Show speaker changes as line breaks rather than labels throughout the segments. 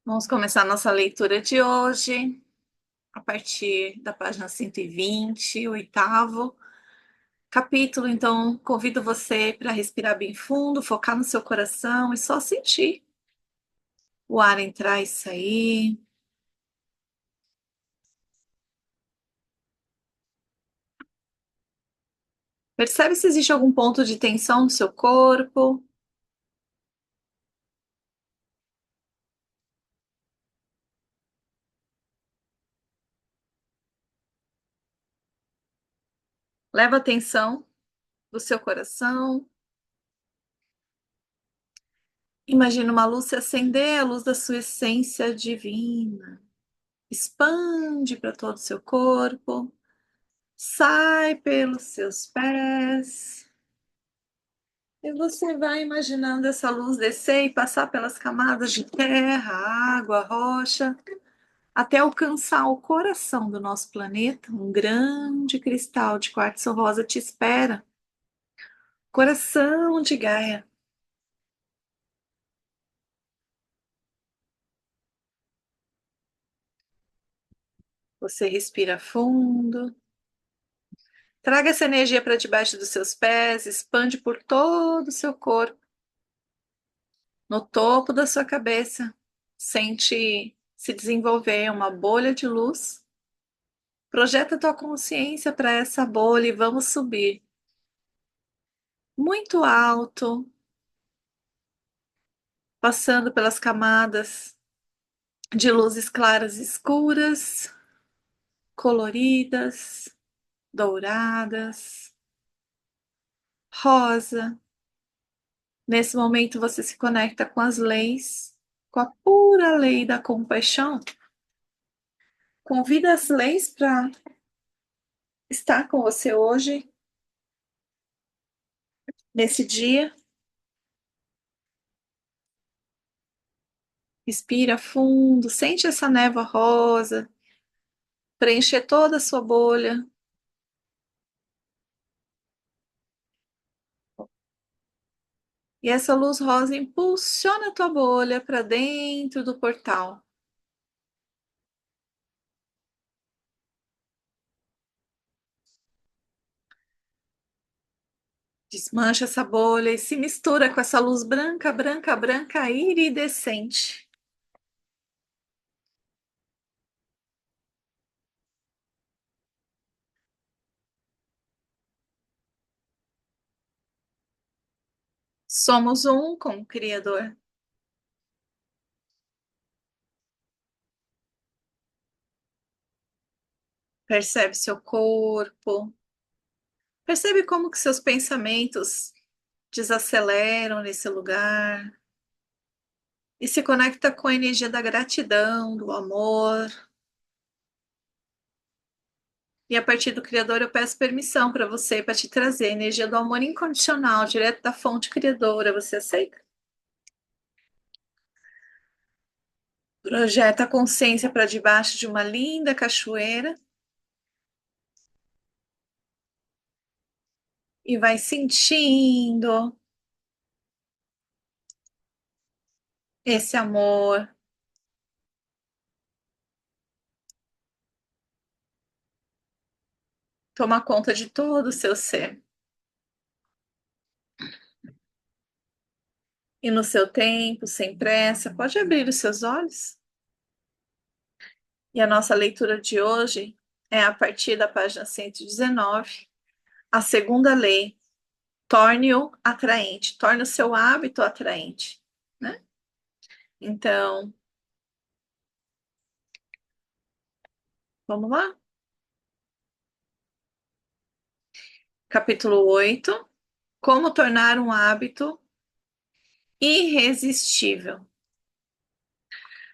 Vamos começar nossa leitura de hoje, a partir da página 120, oitavo capítulo. Então, convido você para respirar bem fundo, focar no seu coração e só sentir o ar entrar e sair. Percebe se existe algum ponto de tensão no seu corpo. Leva a atenção do seu coração. Imagina uma luz se acender, a luz da sua essência divina. Expande para todo o seu corpo. Sai pelos seus pés. E você vai imaginando essa luz descer e passar pelas camadas de terra, água, rocha, até alcançar o coração do nosso planeta. Um grande cristal de quartzo rosa te espera. Coração de Gaia. Você respira fundo. Traga essa energia para debaixo dos seus pés, expande por todo o seu corpo. No topo da sua cabeça, sente se desenvolver uma bolha de luz. Projeta tua consciência para essa bolha e vamos subir muito alto, passando pelas camadas de luzes claras e escuras, coloridas, douradas, rosa. Nesse momento você se conecta com as leis, com a pura lei da compaixão. Convida as leis para estar com você hoje, nesse dia. Respira fundo, sente essa névoa rosa preencher toda a sua bolha. E essa luz rosa impulsiona a tua bolha para dentro do portal. Desmancha essa bolha e se mistura com essa luz branca, branca, branca, iridescente. Somos um com o Criador. Percebe seu corpo. Percebe como que seus pensamentos desaceleram nesse lugar. E se conecta com a energia da gratidão, do amor. E a partir do Criador eu peço permissão para você, para te trazer a energia do amor incondicional, direto da fonte criadora. Você aceita? Projeta a consciência para debaixo de uma linda cachoeira e vai sentindo esse amor. Toma conta de todo o seu ser. E no seu tempo, sem pressa, pode abrir os seus olhos. E a nossa leitura de hoje é a partir da página 119, a segunda lei. Torne-o atraente, torne o seu hábito atraente, né? Então, vamos lá? Capítulo 8. Como tornar um hábito irresistível.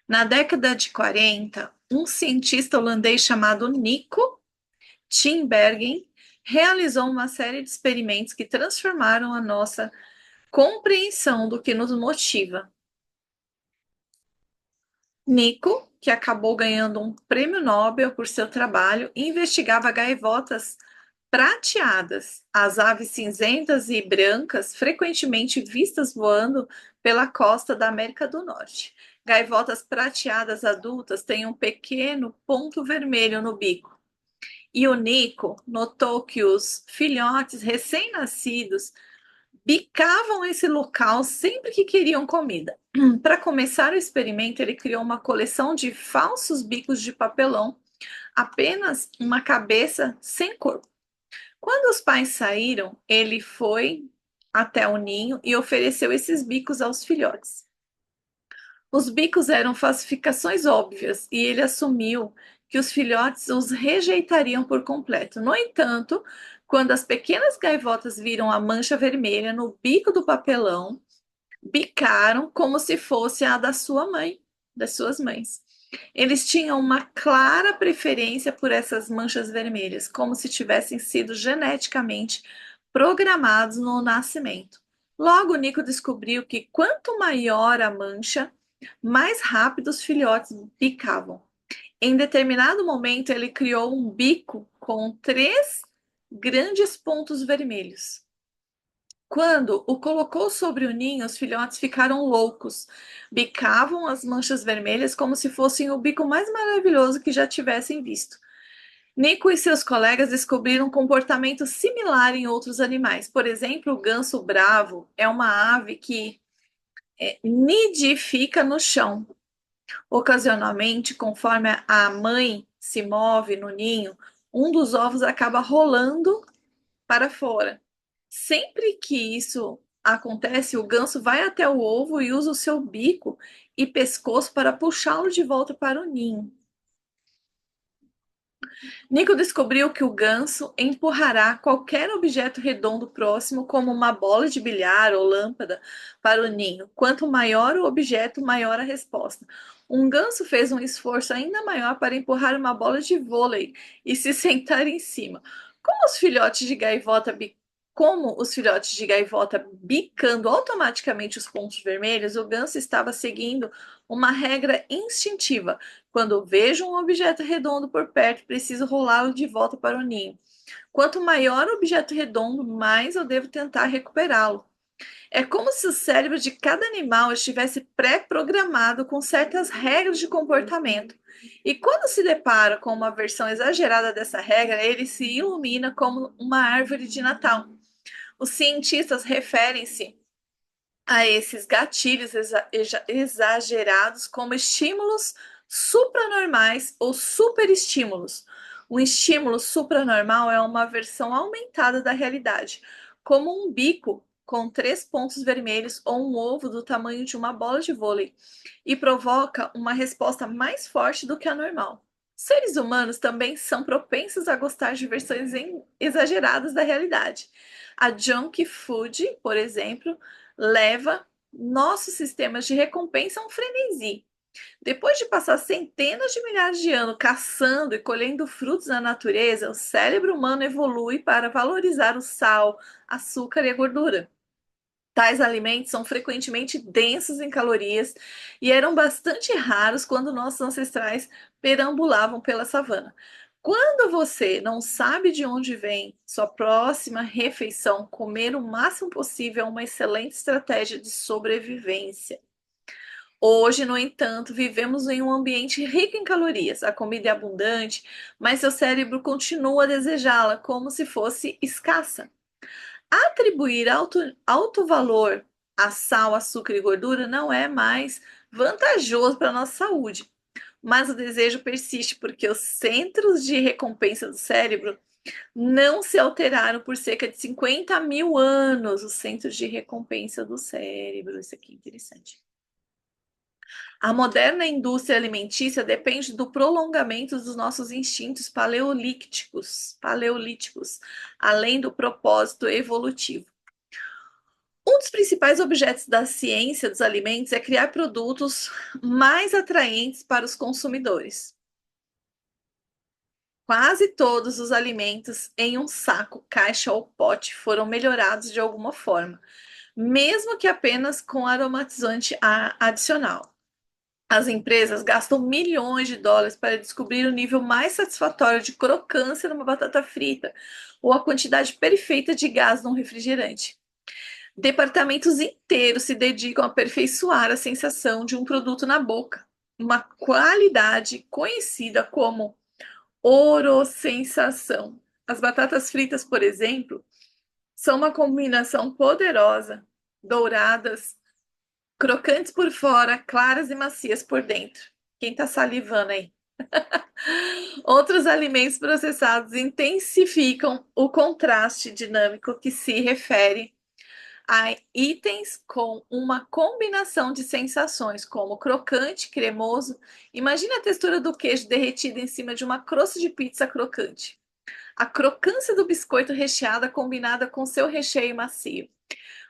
Na década de 40, um cientista holandês chamado Nico Tinbergen realizou uma série de experimentos que transformaram a nossa compreensão do que nos motiva. Nico, que acabou ganhando um prêmio Nobel por seu trabalho, investigava gaivotas prateadas, as aves cinzentas e brancas frequentemente vistas voando pela costa da América do Norte. Gaivotas prateadas adultas têm um pequeno ponto vermelho no bico. E o Nico notou que os filhotes recém-nascidos bicavam esse local sempre que queriam comida. Para começar o experimento, ele criou uma coleção de falsos bicos de papelão, apenas uma cabeça sem corpo. Quando os pais saíram, ele foi até o ninho e ofereceu esses bicos aos filhotes. Os bicos eram falsificações óbvias e ele assumiu que os filhotes os rejeitariam por completo. No entanto, quando as pequenas gaivotas viram a mancha vermelha no bico do papelão, bicaram como se fosse a da sua mãe, das suas mães. Eles tinham uma clara preferência por essas manchas vermelhas, como se tivessem sido geneticamente programados no nascimento. Logo, Nico descobriu que quanto maior a mancha, mais rápido os filhotes bicavam. Em determinado momento, ele criou um bico com 3 grandes pontos vermelhos. Quando o colocou sobre o ninho, os filhotes ficaram loucos. Bicavam as manchas vermelhas como se fossem o bico mais maravilhoso que já tivessem visto. Nico e seus colegas descobriram um comportamento similar em outros animais. Por exemplo, o ganso bravo é uma ave que nidifica no chão. Ocasionalmente, conforme a mãe se move no ninho, um dos ovos acaba rolando para fora. Sempre que isso acontece, o ganso vai até o ovo e usa o seu bico e pescoço para puxá-lo de volta para o ninho. Nico descobriu que o ganso empurrará qualquer objeto redondo próximo, como uma bola de bilhar ou lâmpada, para o ninho. Quanto maior o objeto, maior a resposta. Um ganso fez um esforço ainda maior para empurrar uma bola de vôlei e se sentar em cima. Como os filhotes de gaivota Como os filhotes de gaivota bicando automaticamente os pontos vermelhos, o ganso estava seguindo uma regra instintiva. Quando vejo um objeto redondo por perto, preciso rolá-lo de volta para o ninho. Quanto maior o objeto redondo, mais eu devo tentar recuperá-lo. É como se o cérebro de cada animal estivesse pré-programado com certas regras de comportamento. E quando se depara com uma versão exagerada dessa regra, ele se ilumina como uma árvore de Natal. Os cientistas referem-se a esses gatilhos exagerados como estímulos supranormais ou superestímulos. Um estímulo supranormal é uma versão aumentada da realidade, como um bico com 3 pontos vermelhos ou um ovo do tamanho de uma bola de vôlei, e provoca uma resposta mais forte do que a normal. Seres humanos também são propensos a gostar de versões exageradas da realidade. A junk food, por exemplo, leva nossos sistemas de recompensa a um frenesi. Depois de passar centenas de milhares de anos caçando e colhendo frutos na natureza, o cérebro humano evolui para valorizar o sal, açúcar e a gordura. Tais alimentos são frequentemente densos em calorias e eram bastante raros quando nossos ancestrais perambulavam pela savana. Quando você não sabe de onde vem sua próxima refeição, comer o máximo possível é uma excelente estratégia de sobrevivência. Hoje, no entanto, vivemos em um ambiente rico em calorias. A comida é abundante, mas seu cérebro continua a desejá-la como se fosse escassa. Atribuir alto valor a sal, açúcar e gordura não é mais vantajoso para a nossa saúde, mas o desejo persiste porque os centros de recompensa do cérebro não se alteraram por cerca de 50 mil anos. Os centros de recompensa do cérebro, isso aqui é interessante. A moderna indústria alimentícia depende do prolongamento dos nossos instintos paleolíticos, além do propósito evolutivo. Um dos principais objetos da ciência dos alimentos é criar produtos mais atraentes para os consumidores. Quase todos os alimentos em um saco, caixa ou pote foram melhorados de alguma forma, mesmo que apenas com aromatizante adicional. As empresas gastam milhões de dólares para descobrir o nível mais satisfatório de crocância numa batata frita ou a quantidade perfeita de gás num refrigerante. Departamentos inteiros se dedicam a aperfeiçoar a sensação de um produto na boca, uma qualidade conhecida como orosensação. As batatas fritas, por exemplo, são uma combinação poderosa, douradas, crocantes por fora, claras e macias por dentro. Quem tá salivando aí? Outros alimentos processados intensificam o contraste dinâmico que se refere a itens com uma combinação de sensações, como crocante, cremoso. Imagine a textura do queijo derretido em cima de uma crosta de pizza crocante. A crocância do biscoito recheado combinada com seu recheio macio.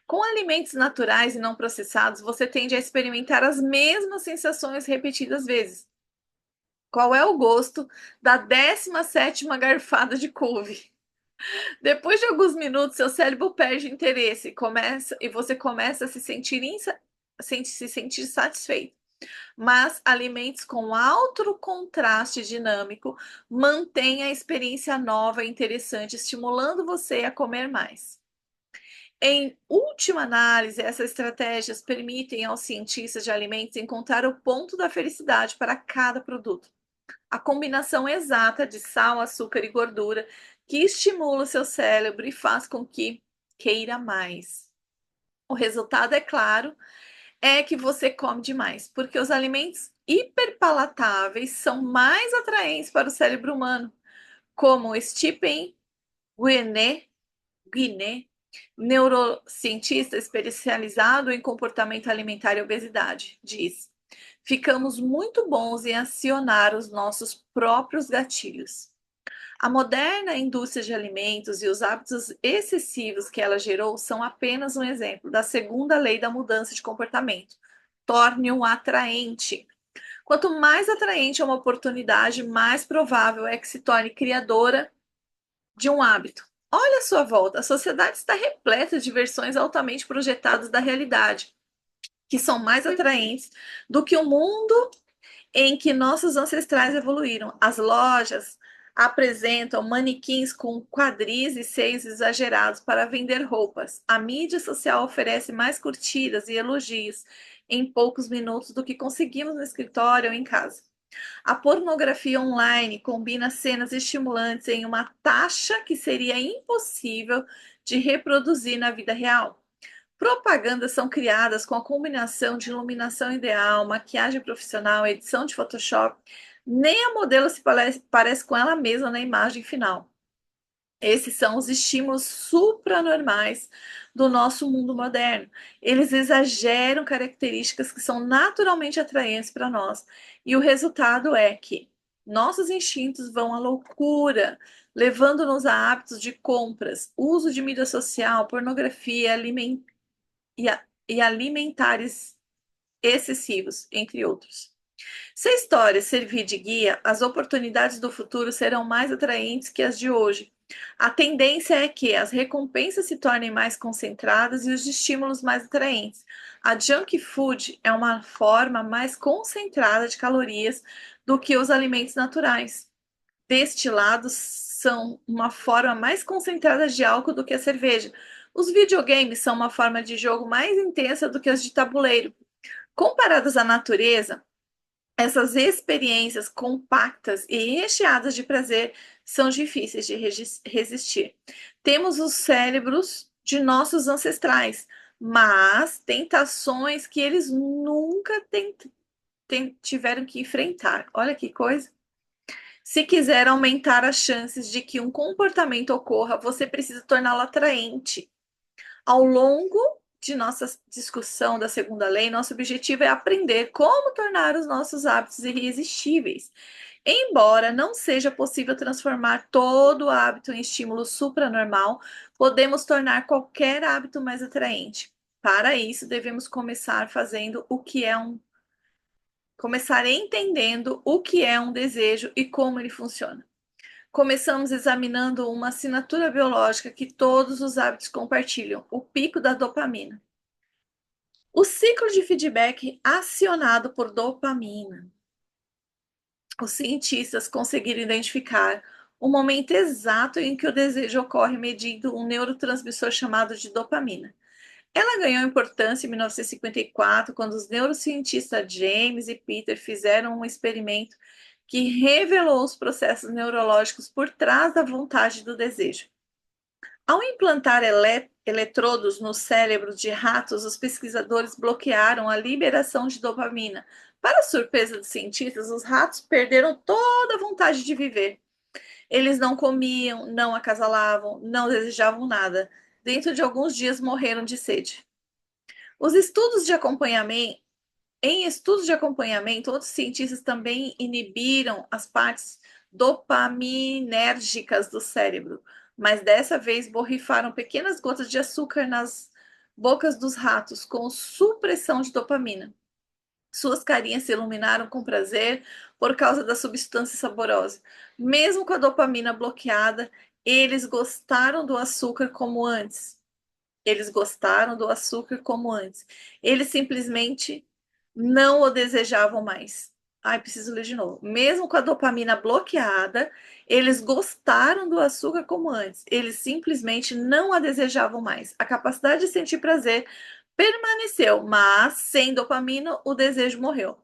Com alimentos naturais e não processados, você tende a experimentar as mesmas sensações repetidas vezes. Qual é o gosto da 17ª garfada de couve? Depois de alguns minutos, seu cérebro perde interesse e você começa a se sentir satisfeito. Mas alimentos com alto contraste dinâmico mantêm a experiência nova e interessante, estimulando você a comer mais. Em última análise, essas estratégias permitem aos cientistas de alimentos encontrar o ponto da felicidade para cada produto. A combinação exata de sal, açúcar e gordura que estimula o seu cérebro e faz com que queira mais. O resultado, é claro, é que você come demais, porque os alimentos hiperpalatáveis são mais atraentes para o cérebro humano, como Stephen Guiné, neurocientista especializado em comportamento alimentar e obesidade, diz: ficamos muito bons em acionar os nossos próprios gatilhos. A moderna indústria de alimentos e os hábitos excessivos que ela gerou são apenas um exemplo da segunda lei da mudança de comportamento. Torne-o atraente. Quanto mais atraente é uma oportunidade, mais provável é que se torne criadora de um hábito. Olha à sua volta, a sociedade está repleta de versões altamente projetadas da realidade, que são mais atraentes do que o mundo em que nossos ancestrais evoluíram. As lojas apresentam manequins com quadris e seios exagerados para vender roupas. A mídia social oferece mais curtidas e elogios em poucos minutos do que conseguimos no escritório ou em casa. A pornografia online combina cenas estimulantes em uma taxa que seria impossível de reproduzir na vida real. Propagandas são criadas com a combinação de iluminação ideal, maquiagem profissional, edição de Photoshop. Nem a modelo se parece com ela mesma na imagem final. Esses são os estímulos supranormais do nosso mundo moderno. Eles exageram características que são naturalmente atraentes para nós. E o resultado é que nossos instintos vão à loucura, levando-nos a hábitos de compras, uso de mídia social, pornografia, e alimentares excessivos, entre outros. Se a história servir de guia, as oportunidades do futuro serão mais atraentes que as de hoje. A tendência é que as recompensas se tornem mais concentradas e os estímulos mais atraentes. A junk food é uma forma mais concentrada de calorias do que os alimentos naturais. Destilados são uma forma mais concentrada de álcool do que a cerveja. Os videogames são uma forma de jogo mais intensa do que as de tabuleiro. Comparadas à natureza, essas experiências compactas e recheadas de prazer são difíceis de resistir. Temos os cérebros de nossos ancestrais, mas tentações que eles nunca tiveram que enfrentar. Olha que coisa! Se quiser aumentar as chances de que um comportamento ocorra, você precisa torná-lo atraente. Ao longo de nossa discussão da segunda lei, nosso objetivo é aprender como tornar os nossos hábitos irresistíveis. Embora não seja possível transformar todo hábito em estímulo supranormal, podemos tornar qualquer hábito mais atraente. Para isso, devemos começar entendendo o que é um desejo e como ele funciona. Começamos examinando uma assinatura biológica que todos os hábitos compartilham, o pico da dopamina. O ciclo de feedback acionado por dopamina. Os cientistas conseguiram identificar o momento exato em que o desejo ocorre medindo um neurotransmissor chamado de dopamina. Ela ganhou importância em 1954, quando os neurocientistas James e Peter fizeram um experimento que revelou os processos neurológicos por trás da vontade do desejo. Ao implantar eletrodos no cérebro de ratos, os pesquisadores bloquearam a liberação de dopamina. Para surpresa dos cientistas, os ratos perderam toda a vontade de viver. Eles não comiam, não acasalavam, não desejavam nada. Dentro de alguns dias morreram de sede. Os estudos de acompanhamento, Em estudos de acompanhamento, outros cientistas também inibiram as partes dopaminérgicas do cérebro, mas dessa vez borrifaram pequenas gotas de açúcar nas bocas dos ratos com supressão de dopamina. Suas carinhas se iluminaram com prazer por causa da substância saborosa. Mesmo com a dopamina bloqueada, eles gostaram do açúcar como antes. Eles gostaram do açúcar como antes. Eles simplesmente não o desejavam mais. Ai, preciso ler de novo. Mesmo com a dopamina bloqueada, eles gostaram do açúcar como antes. Eles simplesmente não a desejavam mais. A capacidade de sentir prazer permaneceu, mas sem dopamina, o desejo morreu.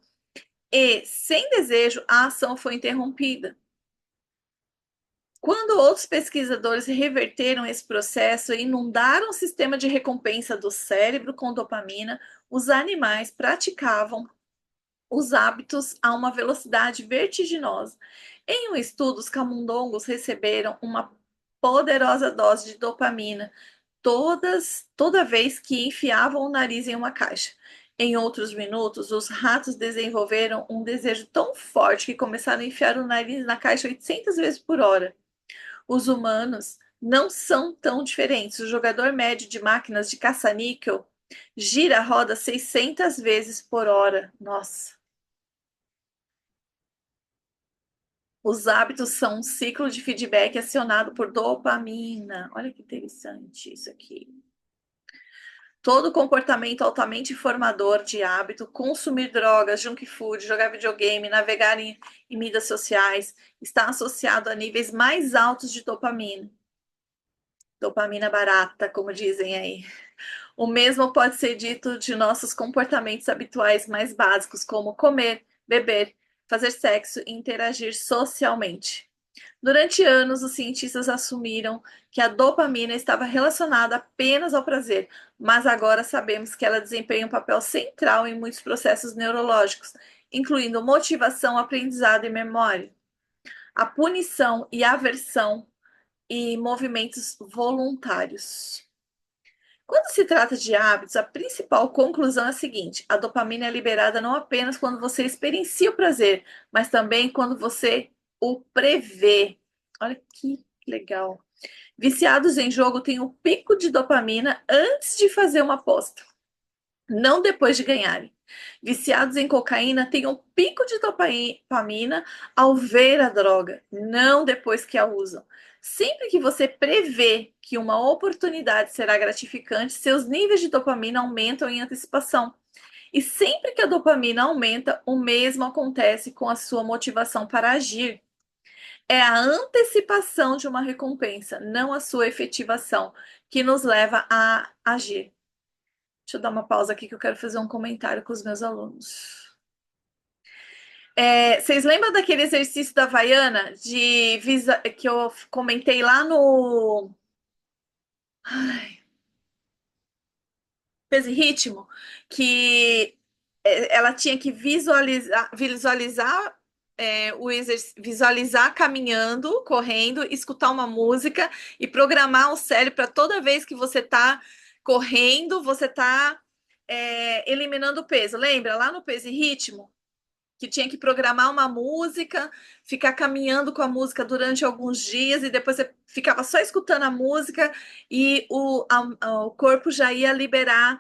E sem desejo, a ação foi interrompida. Quando outros pesquisadores reverteram esse processo e inundaram o sistema de recompensa do cérebro com dopamina, os animais praticavam os hábitos a uma velocidade vertiginosa. Em um estudo, os camundongos receberam uma poderosa dose de dopamina toda vez que enfiavam o nariz em uma caixa. Em outros minutos, os ratos desenvolveram um desejo tão forte que começaram a enfiar o nariz na caixa 800 vezes por hora. Os humanos não são tão diferentes. O jogador médio de máquinas de caça-níquel gira a roda 600 vezes por hora. Nossa. Os hábitos são um ciclo de feedback acionado por dopamina. Olha que interessante isso aqui. Todo comportamento altamente formador de hábito, consumir drogas, junk food, jogar videogame, navegar em mídias sociais, está associado a níveis mais altos de dopamina. Dopamina barata, como dizem aí. O mesmo pode ser dito de nossos comportamentos habituais mais básicos, como comer, beber, fazer sexo e interagir socialmente. Durante anos, os cientistas assumiram que a dopamina estava relacionada apenas ao prazer, mas agora sabemos que ela desempenha um papel central em muitos processos neurológicos, incluindo motivação, aprendizado e memória. A punição e aversão e movimentos voluntários. Quando se trata de hábitos, a principal conclusão é a seguinte: a dopamina é liberada não apenas quando você experiencia o prazer, mas também quando você o prevê. Olha que legal. Viciados em jogo têm um pico de dopamina antes de fazer uma aposta, não depois de ganharem. Viciados em cocaína têm um pico de dopamina ao ver a droga, não depois que a usam. Sempre que você prevê que uma oportunidade será gratificante, seus níveis de dopamina aumentam em antecipação. E sempre que a dopamina aumenta, o mesmo acontece com a sua motivação para agir. É a antecipação de uma recompensa, não a sua efetivação, que nos leva a agir. Deixa eu dar uma pausa aqui que eu quero fazer um comentário com os meus alunos. Vocês lembram daquele exercício da Havaiana que eu comentei lá no Peso e Ritmo? Que ela tinha que visualizar caminhando, correndo, escutar uma música e programar o cérebro para toda vez que você está correndo, você está eliminando o peso. Lembra lá no Peso e Ritmo? Que tinha que programar uma música, ficar caminhando com a música durante alguns dias e depois você ficava só escutando a música e o corpo já ia liberar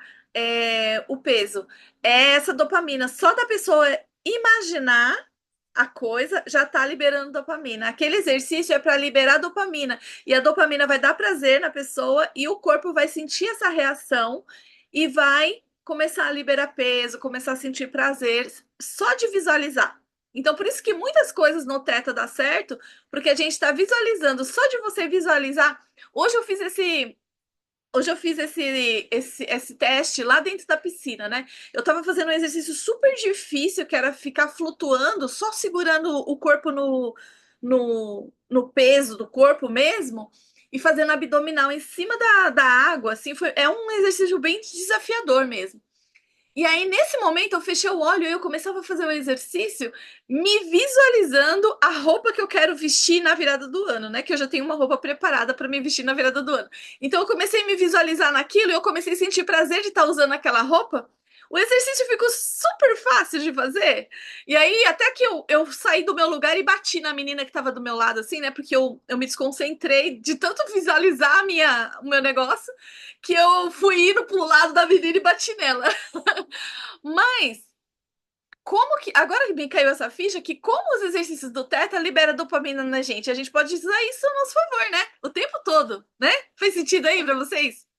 o peso. É essa dopamina, só da pessoa imaginar a coisa já está liberando dopamina. Aquele exercício é para liberar dopamina e a dopamina vai dar prazer na pessoa e o corpo vai sentir essa reação e vai começar a liberar peso, começar a sentir prazer só de visualizar. Então, por isso que muitas coisas no Teta dá certo, porque a gente está visualizando, só de você visualizar. Hoje eu fiz Hoje eu fiz esse teste lá dentro da piscina, né? Eu tava fazendo um exercício super difícil, que era ficar flutuando, só segurando o corpo no peso do corpo mesmo, e fazendo abdominal em cima da água, assim, é um exercício bem desafiador mesmo. E aí, nesse momento, eu fechei o olho e eu começava a fazer o exercício, me visualizando a roupa que eu quero vestir na virada do ano, né? Que eu já tenho uma roupa preparada para me vestir na virada do ano. Então, eu comecei a me visualizar naquilo e eu comecei a sentir prazer de estar usando aquela roupa. O exercício ficou super fácil de fazer. E aí, até que eu saí do meu lugar e bati na menina que estava do meu lado, assim, né? Porque eu me desconcentrei de tanto visualizar o meu negócio, que eu fui indo pro lado da menina e bati nela. Mas, como que. Agora que me caiu essa ficha, que como os exercícios do Teta libera dopamina na gente, a gente pode usar isso a nosso favor, né? O tempo todo, né? Faz sentido aí pra vocês?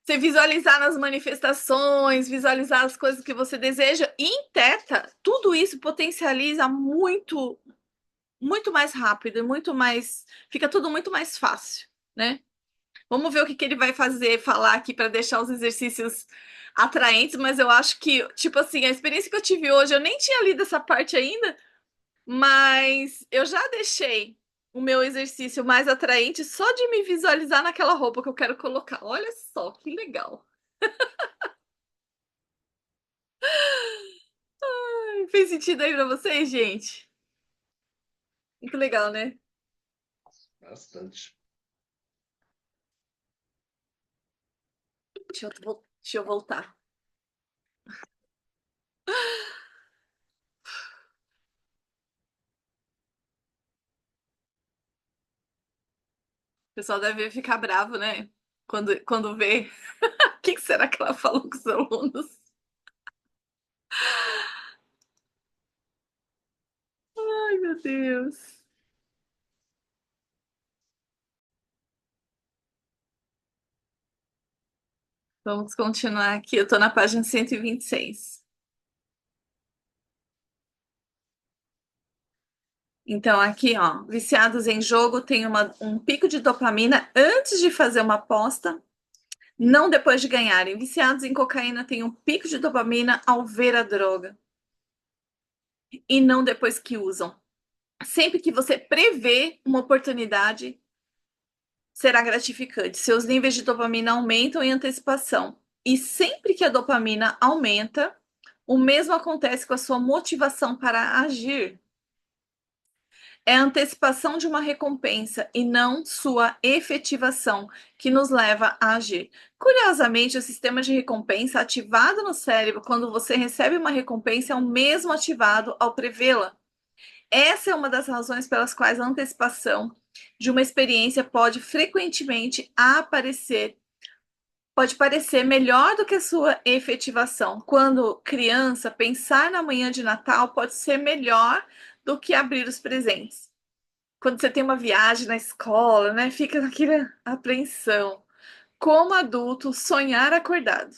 Você visualizar nas manifestações, visualizar as coisas que você deseja. E em Teta, tudo isso potencializa muito, muito mais rápido e muito mais. Fica tudo muito mais fácil, né? Vamos ver o que ele vai fazer, falar aqui para deixar os exercícios atraentes, mas eu acho que, tipo assim, a experiência que eu tive hoje, eu nem tinha lido essa parte ainda, mas eu já deixei o meu exercício mais atraente só de me visualizar naquela roupa que eu quero colocar. Olha só, que legal. Fez sentido aí para vocês, gente? Muito legal, né?
Bastante.
Deixa eu voltar. O pessoal deve ficar bravo, né? Quando vê. O que será que ela falou com os alunos? Ai, meu Deus. Vamos continuar aqui. Eu tô na página 126. Então, aqui, ó, viciados em jogo tem um pico de dopamina antes de fazer uma aposta, não depois de ganharem. Viciados em cocaína têm um pico de dopamina ao ver a droga e não depois que usam. Sempre que você prevê uma oportunidade, será gratificante. Seus níveis de dopamina aumentam em antecipação. E sempre que a dopamina aumenta, o mesmo acontece com a sua motivação para agir. É a antecipação de uma recompensa e não sua efetivação que nos leva a agir. Curiosamente, o sistema de recompensa ativado no cérebro quando você recebe uma recompensa é o mesmo ativado ao prevê-la. Essa é uma das razões pelas quais a antecipação de uma experiência pode parecer melhor do que a sua efetivação. Quando criança, pensar na manhã de Natal pode ser melhor do que abrir os presentes. Quando você tem uma viagem na escola, né, fica naquela apreensão. Como adulto, sonhar acordado,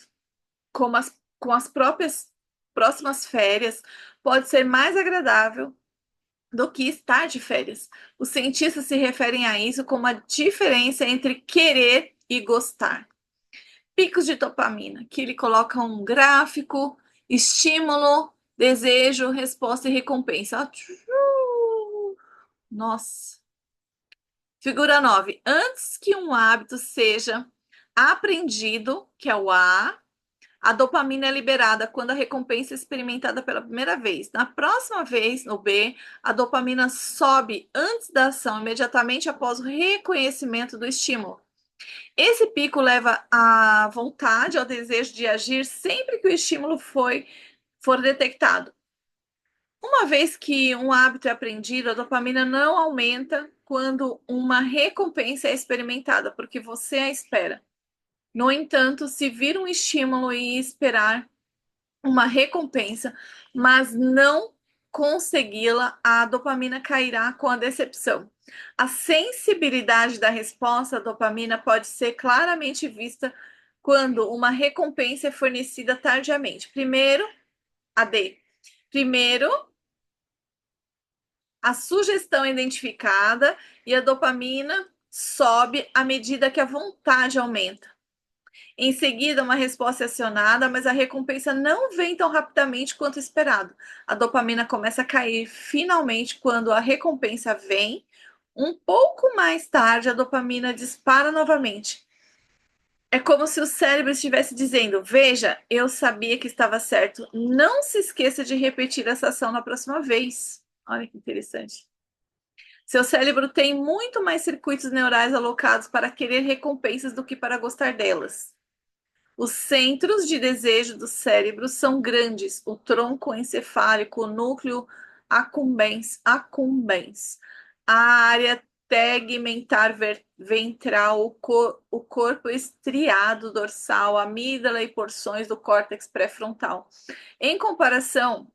com as próprias próximas férias, pode ser mais agradável do que estar de férias. Os cientistas se referem a isso como a diferença entre querer e gostar. Picos de dopamina, que ele coloca um gráfico, estímulo, desejo, resposta e recompensa. Nossa. Figura 9. Antes que um hábito seja aprendido, que é o a dopamina é liberada quando a recompensa é experimentada pela primeira vez. Na próxima vez, no B, a dopamina sobe antes da ação, imediatamente após o reconhecimento do estímulo. Esse pico leva à vontade, ao desejo de agir sempre que o estímulo for detectado. Uma vez que um hábito é aprendido, a dopamina não aumenta quando uma recompensa é experimentada, porque você a espera. No entanto, se vir um estímulo e esperar uma recompensa, mas não consegui-la, a dopamina cairá com a decepção. A sensibilidade da resposta à dopamina pode ser claramente vista quando uma recompensa é fornecida tardiamente. Primeiro, a D. Primeiro, a sugestão é identificada e a dopamina sobe à medida que a vontade aumenta. Em seguida, uma resposta é acionada, mas a recompensa não vem tão rapidamente quanto esperado. A dopamina começa a cair finalmente quando a recompensa vem. Um pouco mais tarde, a dopamina dispara novamente. É como se o cérebro estivesse dizendo: Veja, eu sabia que estava certo. Não se esqueça de repetir essa ação na próxima vez. Olha que interessante. Seu cérebro tem muito mais circuitos neurais alocados para querer recompensas do que para gostar delas. Os centros de desejo do cérebro são grandes: o tronco encefálico, o núcleo accumbens, a área tegmentar ventral, o corpo estriado dorsal, a amígdala e porções do córtex pré-frontal. Em comparação,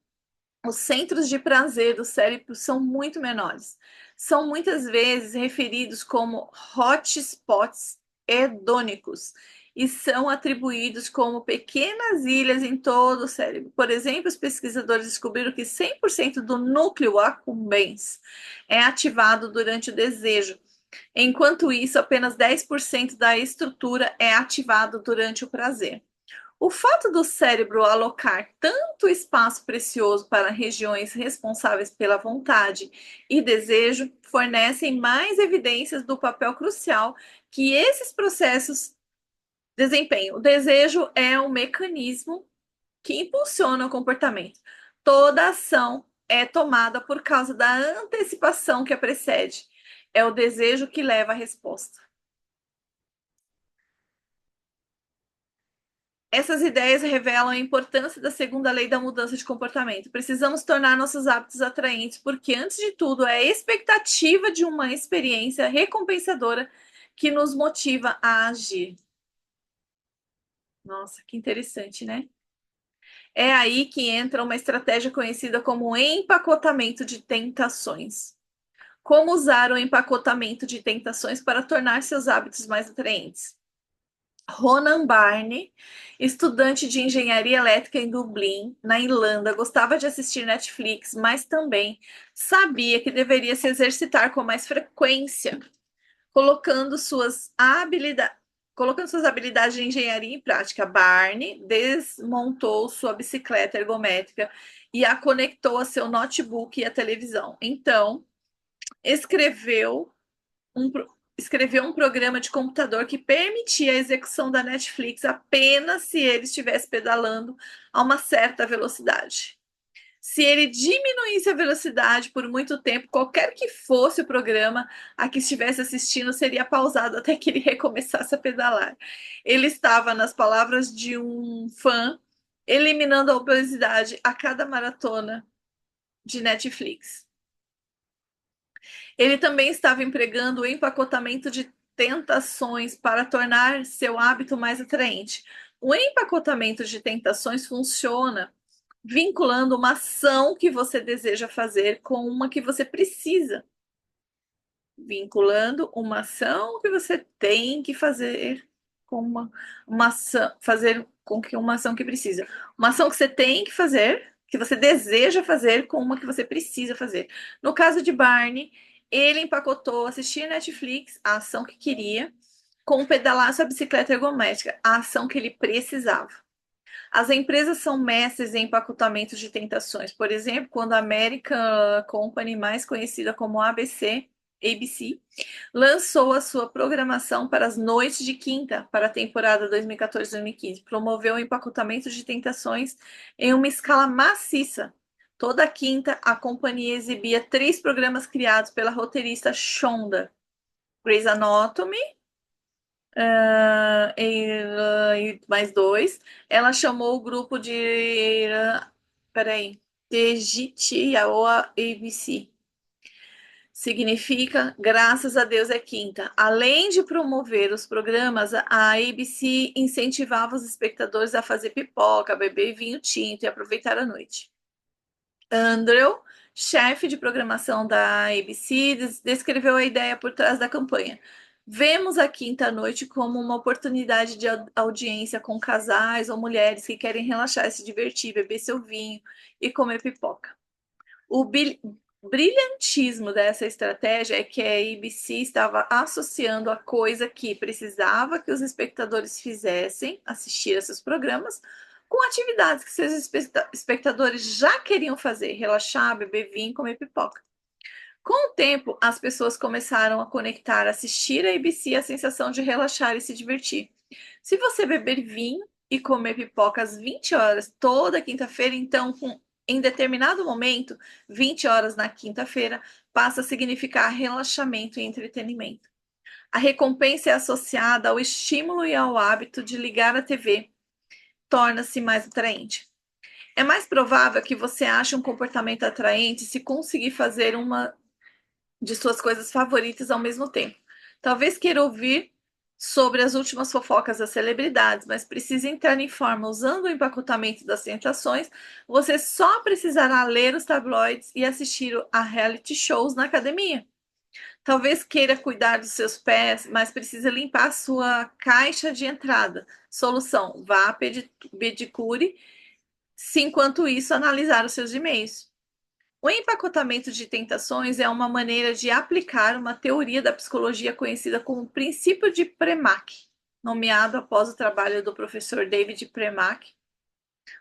os centros de prazer do cérebro são muito menores. São muitas vezes referidos como hotspots hedônicos e são atribuídos como pequenas ilhas em todo o cérebro. Por exemplo, os pesquisadores descobriram que 100% do núcleo accumbens é ativado durante o desejo. Enquanto isso, apenas 10% da estrutura é ativado durante o prazer. O fato do cérebro alocar tanto espaço precioso para regiões responsáveis pela vontade e desejo fornecem mais evidências do papel crucial que esses processos desempenham. O desejo é um mecanismo que impulsiona o comportamento. Toda ação é tomada por causa da antecipação que a precede. É o desejo que leva à resposta. Essas ideias revelam a importância da segunda lei da mudança de comportamento. Precisamos tornar nossos hábitos atraentes, porque, antes de tudo, é a expectativa de uma experiência recompensadora que nos motiva a agir. Nossa, que interessante, né? É aí que entra uma estratégia conhecida como empacotamento de tentações. Como usar o empacotamento de tentações para tornar seus hábitos mais atraentes? Ronan Barney, estudante de engenharia elétrica em Dublin, na Irlanda, gostava de assistir Netflix, mas também sabia que deveria se exercitar com mais frequência, colocando suas habilidades. Colocando suas habilidades de engenharia em prática, Barney desmontou sua bicicleta ergométrica e a conectou a seu notebook e à televisão. Então, escreveu um, escreveu um programa de computador que permitia a execução da Netflix apenas se ele estivesse pedalando a uma certa velocidade. Se ele diminuísse a velocidade por muito tempo, qualquer que fosse o programa a que estivesse assistindo seria pausado até que ele recomeçasse a pedalar. Ele estava, nas palavras de um fã, eliminando a obesidade a cada maratona de Netflix. Ele também estava empregando o empacotamento de tentações para tornar seu hábito mais atraente. O empacotamento de tentações funciona vinculando uma ação que você deseja fazer com uma que você precisa. Vinculando uma ação que você tem que fazer com uma ação, fazer com que uma ação que precisa. Uma ação que você tem que fazer, que você deseja fazer com uma que você precisa fazer. No caso de Barney, ele empacotou assistir Netflix, a ação que queria, com pedalar sua bicicleta ergométrica, a ação que ele precisava. As empresas são mestres em empacotamento de tentações. Por exemplo, quando a American Company, mais conhecida como ABC, lançou a sua programação para as noites de quinta para a temporada 2014-2015. Promoveu o empacotamento de tentações em uma escala maciça. Toda quinta, a companhia exibia 3 programas criados pela roteirista Shonda: Grey's Anatomy, e mais 2. Ela chamou o grupo de. Peraí. De GT ou ABC. Significa graças a Deus é quinta. Além de promover os programas, a ABC incentivava os espectadores a fazer pipoca, beber vinho tinto e aproveitar a noite. Andrew, chefe de programação da ABC, descreveu a ideia por trás da campanha. Vemos a quinta-noite como uma oportunidade de audiência com casais ou mulheres que querem relaxar, se divertir, beber seu vinho e comer pipoca. O brilhantismo dessa estratégia é que a ABC estava associando a coisa que precisava que os espectadores fizessem, assistir a seus programas, com atividades que seus espectadores já queriam fazer, relaxar, beber vinho, comer pipoca. Com o tempo, as pessoas começaram a conectar assistir a ABC à sensação de relaxar e se divertir. Se você beber vinho e comer pipoca às 20 horas toda quinta-feira, então, em determinado momento, 20 horas na quinta-feira, passa a significar relaxamento e entretenimento. A recompensa é associada ao estímulo e ao hábito de ligar a TV, torna-se mais atraente. É mais provável que você ache um comportamento atraente se conseguir fazer uma de suas coisas favoritas ao mesmo tempo. Talvez queira ouvir sobre as últimas fofocas das celebridades, mas precisa entrar em forma usando o empacotamento das tentações. Você só precisará ler os tabloides e assistir a reality shows na academia. Talvez queira cuidar dos seus pés, mas precisa limpar a sua caixa de entrada. Solução: vá a pedicure, se enquanto isso analisar os seus e-mails. O empacotamento de tentações é uma maneira de aplicar uma teoria da psicologia conhecida como princípio de Premack, nomeado após o trabalho do professor David Premack.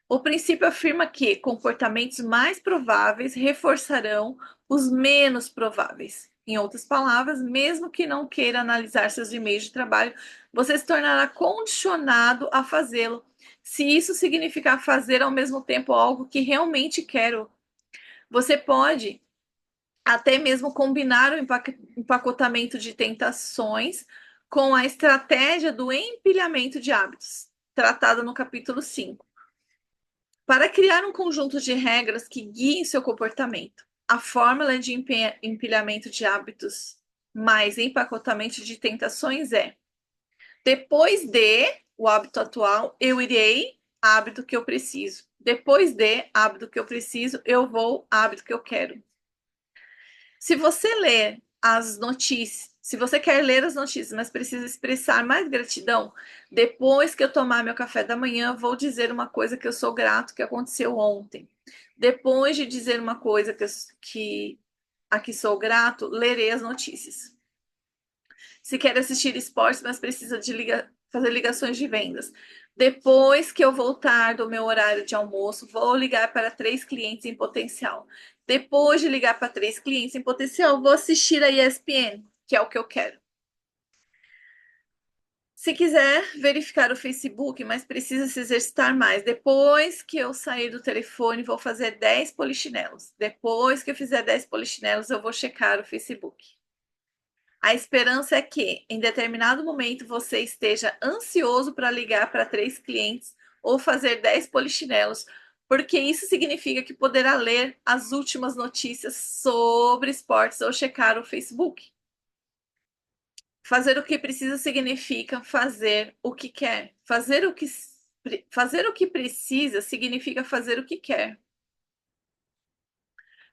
O princípio afirma que comportamentos mais prováveis reforçarão os menos prováveis. Em outras palavras, mesmo que não queira analisar seus e-mails de trabalho, você se tornará condicionado a fazê-lo, se isso significar fazer ao mesmo tempo algo que realmente quero. Você pode até mesmo combinar o empacotamento de tentações com a estratégia do empilhamento de hábitos, tratada no capítulo 5, para criar um conjunto de regras que guiem seu comportamento. A fórmula de empilhamento de hábitos mais empacotamento de tentações é: depois de o hábito atual, eu irei hábito que eu preciso. Depois de hábito que eu preciso, eu vou hábito que eu quero. Se você ler as notícias, se você quer ler as notícias, mas precisa expressar mais gratidão, depois que eu tomar meu café da manhã, vou dizer uma coisa que eu sou grato que aconteceu ontem. Depois de dizer uma coisa que a que sou grato, lerei as notícias. Se quer assistir esportes, mas precisa de fazer ligações de vendas. Depois que eu voltar do meu horário de almoço, vou ligar para 3 clientes em potencial. Depois de ligar para 3 clientes em potencial, vou assistir a ESPN, que é o que eu quero. Se quiser verificar o Facebook, mas precisa se exercitar mais. Depois que eu sair do telefone, vou fazer 10 polichinelos. Depois que eu fizer 10 polichinelos, eu vou checar o Facebook. A esperança é que, em determinado momento, você esteja ansioso para ligar para 3 clientes ou fazer 10 polichinelos, porque isso significa que poderá ler as últimas notícias sobre esportes ou checar o Facebook. Fazer o que precisa significa fazer o que quer. Fazer o que precisa significa fazer o que quer.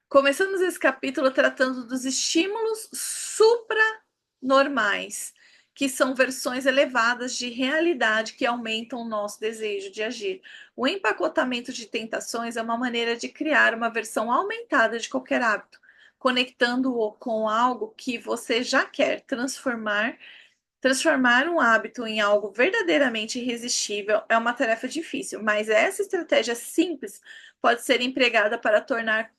Começamos esse capítulo tratando dos estímulos supranormais, que são versões elevadas de realidade que aumentam o nosso desejo de agir. O empacotamento de tentações é uma maneira de criar uma versão aumentada de qualquer hábito, conectando-o com algo que você já quer transformar. Transformar um hábito em algo verdadeiramente irresistível é uma tarefa difícil, mas essa estratégia simples pode ser empregada para tornar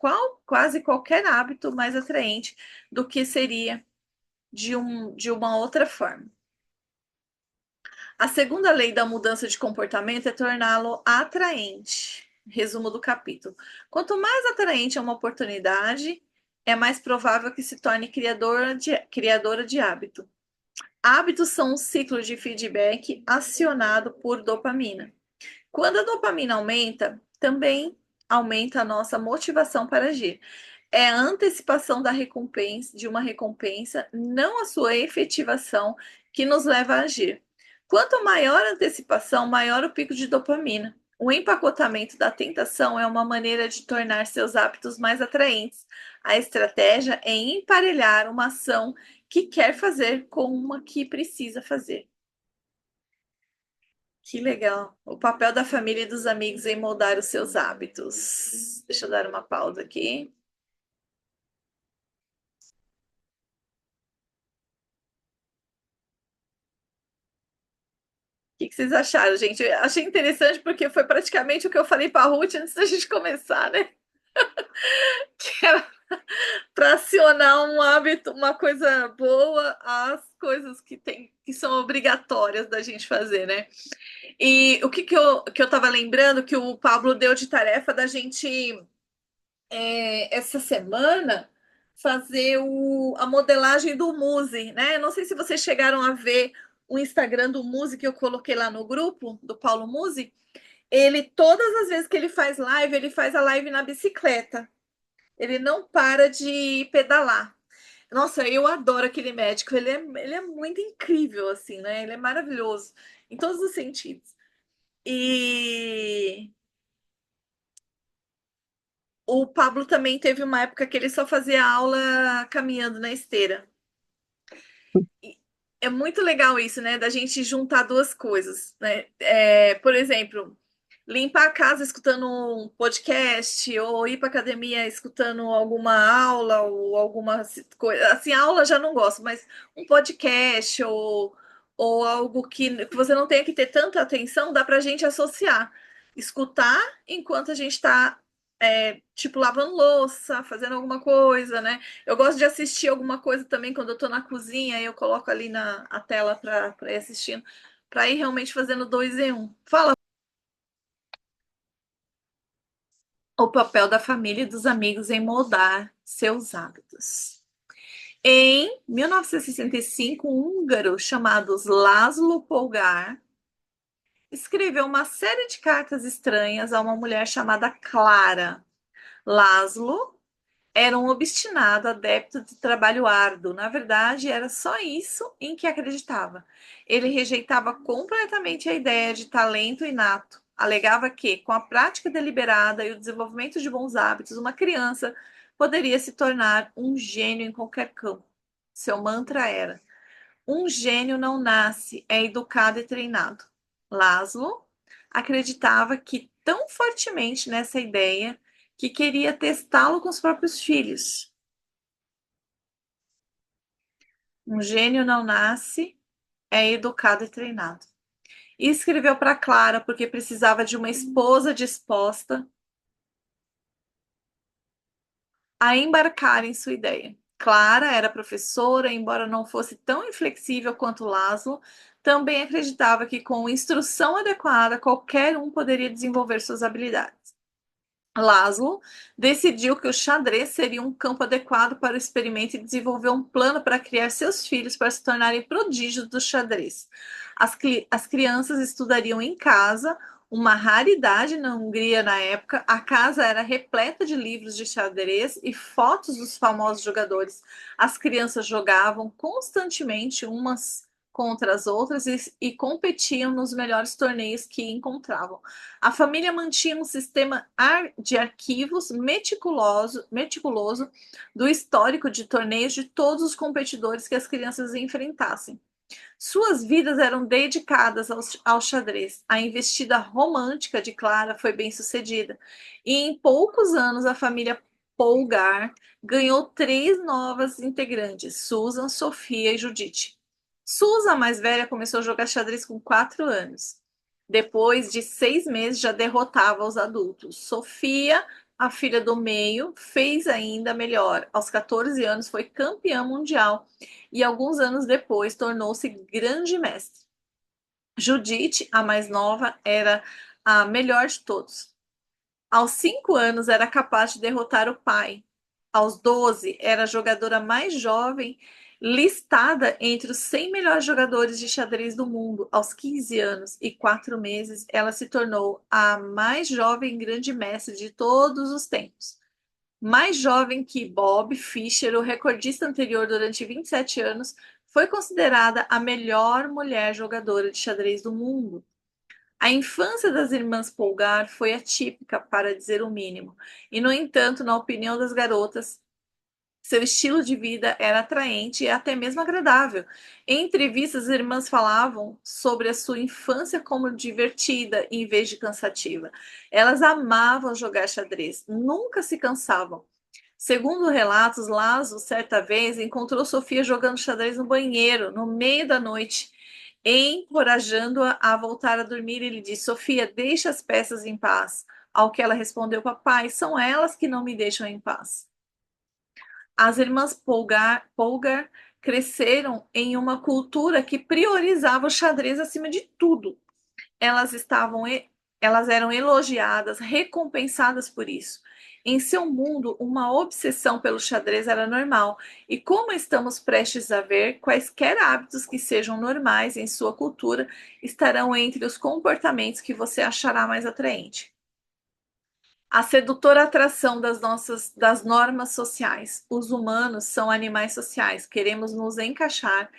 quase qualquer hábito mais atraente do que seria de uma outra forma. A segunda lei da mudança de comportamento é torná-lo atraente. Resumo do capítulo. Quanto mais atraente é uma oportunidade, é mais provável que se torne criadora de hábito. Hábitos são um ciclo de feedback acionado por dopamina. Quando a dopamina aumenta, também aumenta a nossa motivação para agir. É a antecipação da recompensa, de uma recompensa, não a sua efetivação, que nos leva a agir. Quanto maior a antecipação, maior o pico de dopamina. O empacotamento da tentação é uma maneira de tornar seus hábitos mais atraentes. A estratégia é emparelhar uma ação que quer fazer com uma que precisa fazer. Que legal. O papel da família e dos amigos em moldar os seus hábitos. Deixa eu dar uma pausa aqui. que vocês acharam, gente? Eu achei interessante porque foi praticamente o que eu falei para a Ruth antes da gente começar, né? Que era tracionar um hábito, uma coisa boa, às coisas que são obrigatórias da gente fazer, né? E o que eu tava lembrando que o Pablo deu de tarefa da gente essa semana fazer a modelagem do Muse, né? Não sei se vocês chegaram a ver o Instagram do Muse que eu coloquei lá no grupo do Paulo Muse. Ele, todas as vezes que ele faz live, ele faz a live na bicicleta. Ele não para de pedalar. Nossa, eu adoro aquele médico. Ele é muito incrível, assim, né? Ele é maravilhoso em todos os sentidos. E o Pablo também teve uma época que ele só fazia aula caminhando na esteira. E é muito legal isso, né? Da gente juntar duas coisas, né? Por exemplo, limpar a casa escutando um podcast, ou ir para academia escutando alguma aula, ou alguma coisa. Assim, aula já não gosto, mas um podcast, ou algo que você não tenha que ter tanta atenção, dá para a gente associar. Escutar enquanto a gente está, tipo, lavando louça, fazendo alguma coisa, né? Eu gosto de assistir alguma coisa também quando eu estou na cozinha, eu coloco ali na a tela para ir assistindo, para ir realmente fazendo dois em um. Fala. O papel da família e dos amigos em moldar seus hábitos. Em 1965, um húngaro chamado Laszlo Polgár escreveu uma série de cartas estranhas a uma mulher chamada Clara. Laszlo era um obstinado adepto de trabalho árduo. Na verdade, era só isso em que acreditava. Ele rejeitava completamente a ideia de talento inato. Alegava que, com a prática deliberada e o desenvolvimento de bons hábitos, uma criança poderia se tornar um gênio em qualquer campo. Seu mantra era: um gênio não nasce, é educado e treinado. Laszlo acreditava que tão fortemente nessa ideia que queria testá-lo com os próprios filhos. Um gênio não nasce, é educado e treinado. E escreveu para Clara porque precisava de uma esposa disposta a embarcar em sua ideia. Clara era professora, embora não fosse tão inflexível quanto Laszlo, também acreditava que com instrução adequada qualquer um poderia desenvolver suas habilidades. Laszlo decidiu que o xadrez seria um campo adequado para o experimento e desenvolveu um plano para criar seus filhos para se tornarem prodígios do xadrez. As crianças estudariam em casa, uma raridade na Hungria na época. A casa era repleta de livros de xadrez e fotos dos famosos jogadores. As crianças jogavam constantemente umas contra as outras e competiam nos melhores torneios que encontravam. A família mantinha um sistema de arquivos meticuloso do histórico de torneios de todos os competidores que as crianças enfrentassem. Suas vidas eram dedicadas ao xadrez. A investida romântica de Clara foi bem sucedida. E em poucos anos, a família Polgar ganhou três novas integrantes: Susan, Sofia e Judite. Susan, a mais velha, começou a jogar xadrez com 4 anos. Depois de 6 meses, já derrotava os adultos. Sofia, a filha do meio, fez ainda melhor. Aos 14 anos, foi campeã mundial e alguns anos depois tornou-se grande mestre. Judite, a mais nova, era a melhor de todos. Aos 5 anos era capaz de derrotar o pai. Aos 12 era a jogadora mais jovem listada entre os 100 melhores jogadores de xadrez do mundo. Aos 15 anos e 4 meses, ela se tornou a mais jovem grande mestre de todos os tempos. Mais jovem que Bob Fischer, o recordista anterior durante 27 anos, foi considerada a melhor mulher jogadora de xadrez do mundo. A infância das irmãs Polgar foi atípica, para dizer o mínimo, e, no entanto, na opinião das garotas, seu estilo de vida era atraente e até mesmo agradável. Em entrevistas, as irmãs falavam sobre a sua infância como divertida em vez de cansativa. Elas amavam jogar xadrez, nunca se cansavam. Segundo relatos, Laszlo, certa vez, encontrou Sofia jogando xadrez no banheiro, no meio da noite, Encorajando-a a voltar a dormir, ele disse: Sofia, deixa as peças em paz. Ao que ela respondeu: Papai, são elas que não me deixam em paz. As irmãs Polgar cresceram em uma cultura que priorizava o xadrez acima de tudo. Elas estavam, elas eram elogiadas, recompensadas por isso. Em seu mundo, uma obsessão pelo xadrez era normal, e como estamos prestes a ver, quaisquer hábitos que sejam normais em sua cultura estarão entre os comportamentos que você achará mais atraente. A sedutora atração das normas sociais. Os humanos são animais sociais, queremos nos encaixar,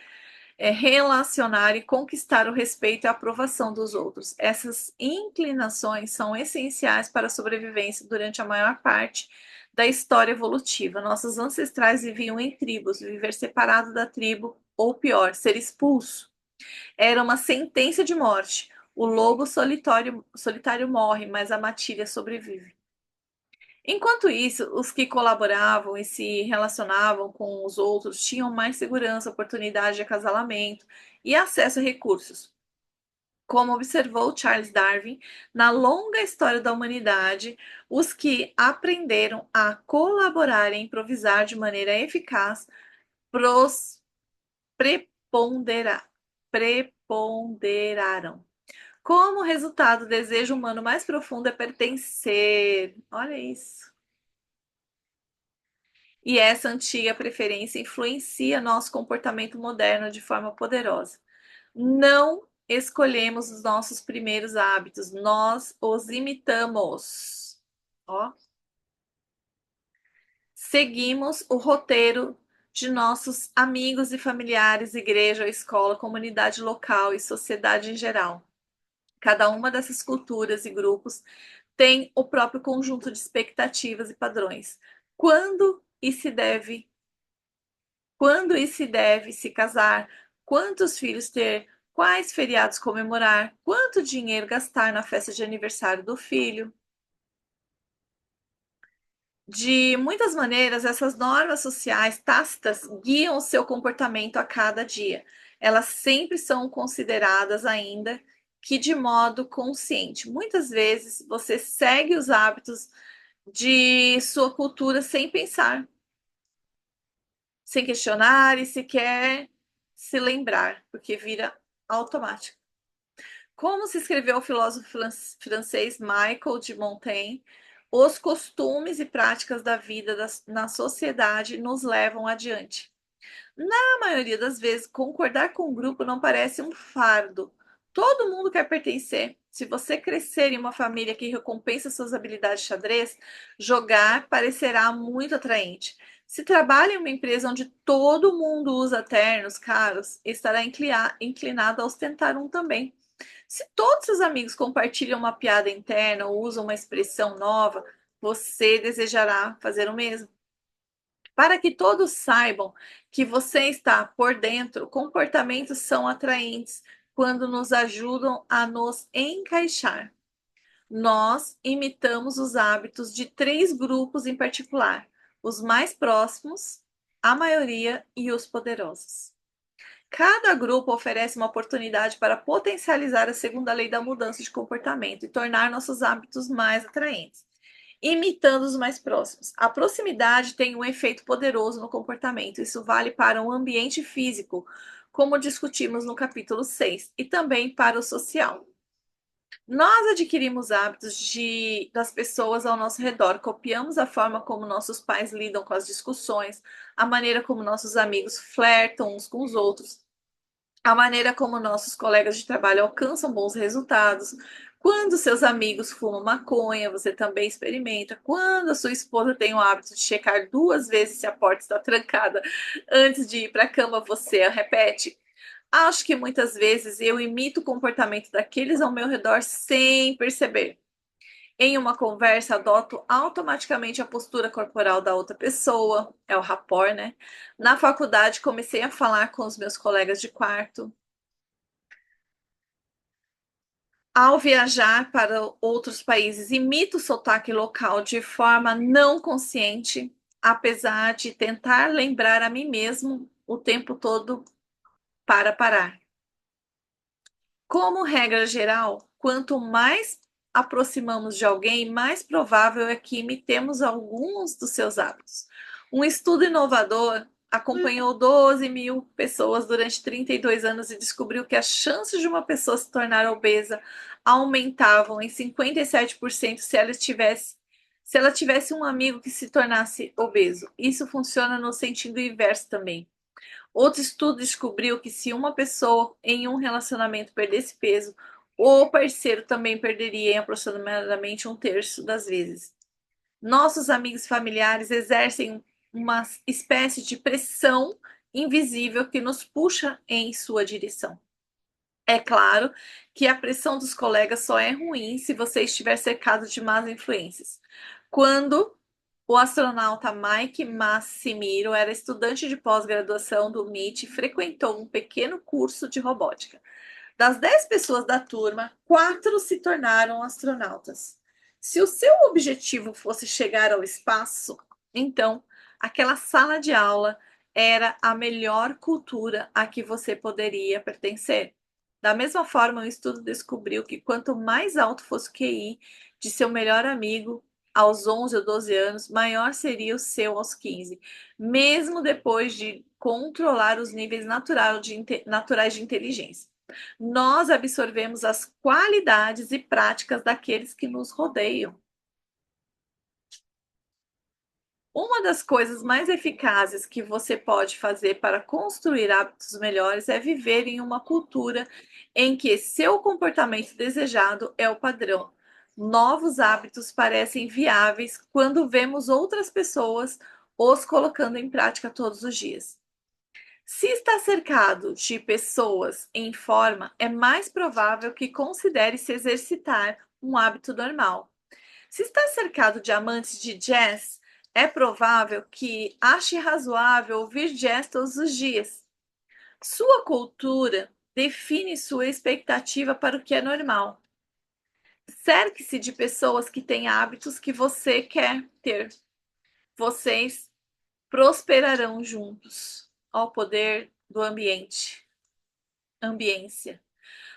relacionar e conquistar o respeito e a aprovação dos outros. Essas inclinações são essenciais para a sobrevivência durante a maior parte da história evolutiva. Nossos ancestrais viviam em tribos, viver separado da tribo, ou pior, ser expulso, era uma sentença de morte. O lobo solitário morre, mas a matilha sobrevive. Enquanto isso, os que colaboravam e se relacionavam com os outros tinham mais segurança, oportunidade de acasalamento e acesso a recursos. Como observou Charles Darwin, na longa história da humanidade, os que aprenderam a colaborar e improvisar de maneira eficaz pros, prepondera, preponderaram. Como resultado, o desejo humano mais profundo é pertencer. Olha isso. E essa antiga preferência influencia nosso comportamento moderno de forma poderosa. Não escolhemos os nossos primeiros hábitos, nós os imitamos. Ó. Seguimos o roteiro de nossos amigos e familiares, igreja, escola, comunidade local e sociedade em geral. Cada uma dessas culturas e grupos tem o próprio conjunto de expectativas e padrões. Quando e se deve Quando e se deve se casar, quantos filhos ter, quais feriados comemorar, quanto dinheiro gastar na festa de aniversário do filho. De muitas maneiras, essas normas sociais tácitas guiam o seu comportamento a cada dia. Elas sempre são consideradas, ainda que de modo consciente. Muitas vezes você segue os hábitos de sua cultura sem pensar, sem questionar e sequer se lembrar, porque vira automático. Como se escreveu o filósofo francês Michel de Montaigne, os costumes e práticas da vida na sociedade nos levam adiante. Na maioria das vezes, concordar com o grupo não parece um fardo. Todo mundo quer pertencer. Se você crescer em uma família que recompensa suas habilidades de xadrez, jogar parecerá muito atraente. Se trabalha em uma empresa onde todo mundo usa ternos caros, estará inclinado a ostentar um também. Se todos seus amigos compartilham uma piada interna ou usam uma expressão nova, você desejará fazer o mesmo. Para que todos saibam que você está por dentro, comportamentos são atraentes quando nos ajudam a nos encaixar. Nós imitamos os hábitos de três grupos em particular: os mais próximos, a maioria e os poderosos. Cada grupo oferece uma oportunidade para potencializar a segunda lei da mudança de comportamento e tornar nossos hábitos mais atraentes, imitando os mais próximos. A proximidade tem um efeito poderoso no comportamento. Isso vale para o ambiente físico, como discutimos no capítulo 6, e também para o social. Nós adquirimos hábitos das pessoas ao nosso redor, copiamos a forma como nossos pais lidam com as discussões, a maneira como nossos amigos flertam uns com os outros, a maneira como nossos colegas de trabalho alcançam bons resultados. Quando seus amigos fumam maconha, você também experimenta. Quando a sua esposa tem o hábito de checar 2 vezes se a porta está trancada antes de ir para a cama, você a repete. Acho que muitas vezes eu imito o comportamento daqueles ao meu redor sem perceber. Em uma conversa, adoto automaticamente a postura corporal da outra pessoa, é o rapport, né? Na faculdade, comecei a falar com os meus colegas de quarto. Ao viajar para outros países, imito o sotaque local de forma não consciente, apesar de tentar lembrar a mim mesmo o tempo todo para parar. Como regra geral, quanto mais aproximamos de alguém, mais provável é que imitemos alguns dos seus hábitos. Um estudo inovador acompanhou 12 mil pessoas durante 32 anos e descobriu que as chances de uma pessoa se tornar obesa aumentavam em 57% se ela tivesse um amigo que se tornasse obeso. Isso funciona no sentido inverso também. Outro estudo descobriu que se uma pessoa em um relacionamento perdesse peso, o parceiro também perderia em aproximadamente um terço das vezes. Nossos amigos e familiares exercem uma espécie de pressão invisível que nos puxa em sua direção. É claro que a pressão dos colegas só é ruim se você estiver cercado de más influências. Quando o astronauta Mike Massimiro era estudante de pós-graduação do MIT e frequentou um pequeno curso de robótica. Das 10 pessoas da turma, 4 se tornaram astronautas. Se o seu objetivo fosse chegar ao espaço, então aquela sala de aula era a melhor cultura a que você poderia pertencer. Da mesma forma, um estudo descobriu que quanto mais alto fosse o QI de seu melhor amigo aos 11 ou 12 anos, maior seria o seu aos 15, mesmo depois de controlar os níveis naturais de inteligência. Nós absorvemos as qualidades e práticas daqueles que nos rodeiam. Uma das coisas mais eficazes que você pode fazer para construir hábitos melhores é viver em uma cultura em que seu comportamento desejado é o padrão. Novos hábitos parecem viáveis quando vemos outras pessoas os colocando em prática todos os dias. Se está cercado de pessoas em forma, é mais provável que considere se exercitar um hábito normal. Se está cercado de amantes de jazz, é provável que ache razoável ouvir jazz todos os dias. Sua cultura define sua expectativa para o que é normal. Cerque-se de pessoas que têm hábitos que você quer ter. Vocês prosperarão juntos. Ao poder do ambiência.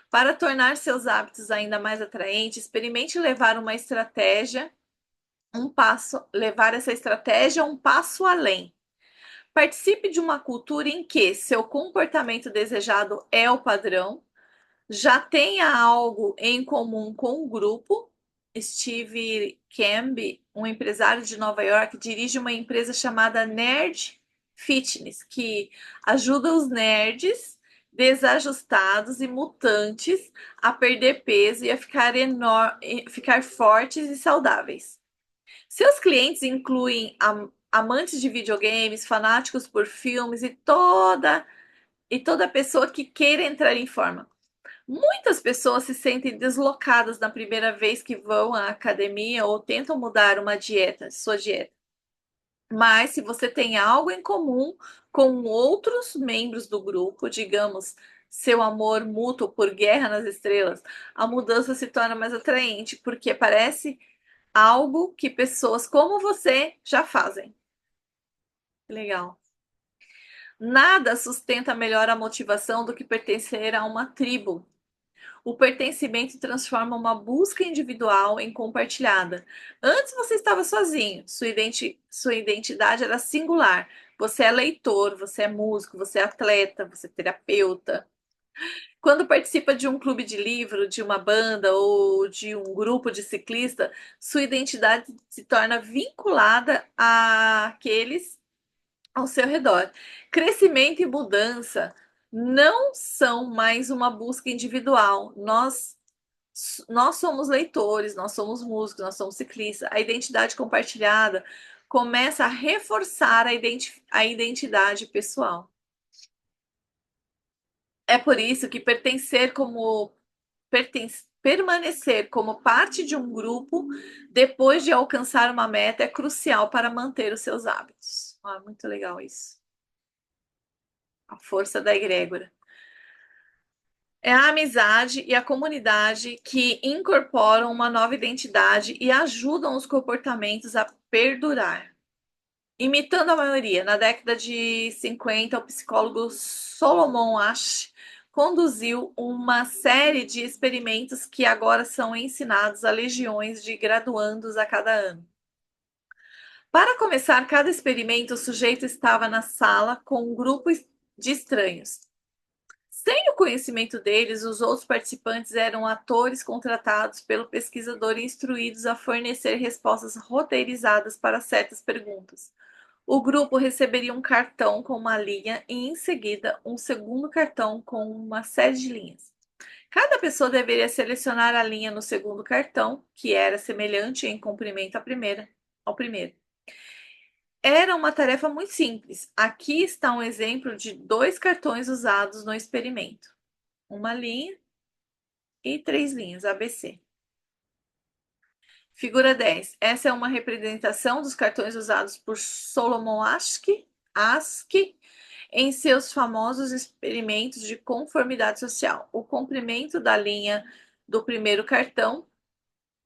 Para tornar seus hábitos ainda mais atraentes, experimente levar essa estratégia um passo além. Participe de uma cultura em que seu comportamento desejado é o padrão, já tenha algo em comum com o grupo. Steve Camby, um empresário de Nova York, dirige uma empresa chamada Nerd Fitness, que ajuda os nerds desajustados e mutantes a perder peso e a ficar fortes e saudáveis. Seus clientes incluem amantes de videogames, fanáticos por filmes e toda pessoa que queira entrar em forma. Muitas pessoas se sentem deslocadas na primeira vez que vão à academia ou tentam mudar sua dieta. Mas se você tem algo em comum com outros membros do grupo, digamos, seu amor mútuo por Guerra nas Estrelas, a mudança se torna mais atraente, porque parece algo que pessoas como você já fazem. Legal. Nada sustenta melhor a motivação do que pertencer a uma tribo. O pertencimento transforma uma busca individual em compartilhada. Antes você estava sozinho, sua identidade era singular. Você é leitor, você é músico, você é atleta, você é terapeuta. Quando participa de um clube de livro, de uma banda ou de um grupo de ciclista, sua identidade se torna vinculada àqueles ao seu redor. Crescimento e mudança não são mais uma busca individual. Nós somos leitores, nós somos músicos, nós somos ciclistas. A identidade compartilhada começa a reforçar a identidade pessoal. É por isso que permanecer como parte de um grupo depois de alcançar uma meta é crucial para manter os seus hábitos. Ah, muito legal isso. A força da egrégora. É a amizade e a comunidade que incorporam uma nova identidade e ajudam os comportamentos a perdurar. Imitando a maioria, na década de 50, o psicólogo Solomon Asch conduziu uma série de experimentos que agora são ensinados a legiões de graduandos a cada ano. Para começar cada experimento, o sujeito estava na sala com um grupo de estranhos. Sem o conhecimento deles, os outros participantes eram atores contratados pelo pesquisador e instruídos a fornecer respostas roteirizadas para certas perguntas. O grupo receberia um cartão com uma linha e, em seguida, um segundo cartão com uma série de linhas. Cada pessoa deveria selecionar a linha no segundo cartão, que era semelhante em comprimento ao primeiro. Era uma tarefa muito simples. Aqui está um exemplo de dois cartões usados no experimento. Uma linha e três linhas, ABC. Figura 10. Essa é uma representação dos cartões usados por Solomon Asch em seus famosos experimentos de conformidade social. O comprimento da linha do primeiro cartão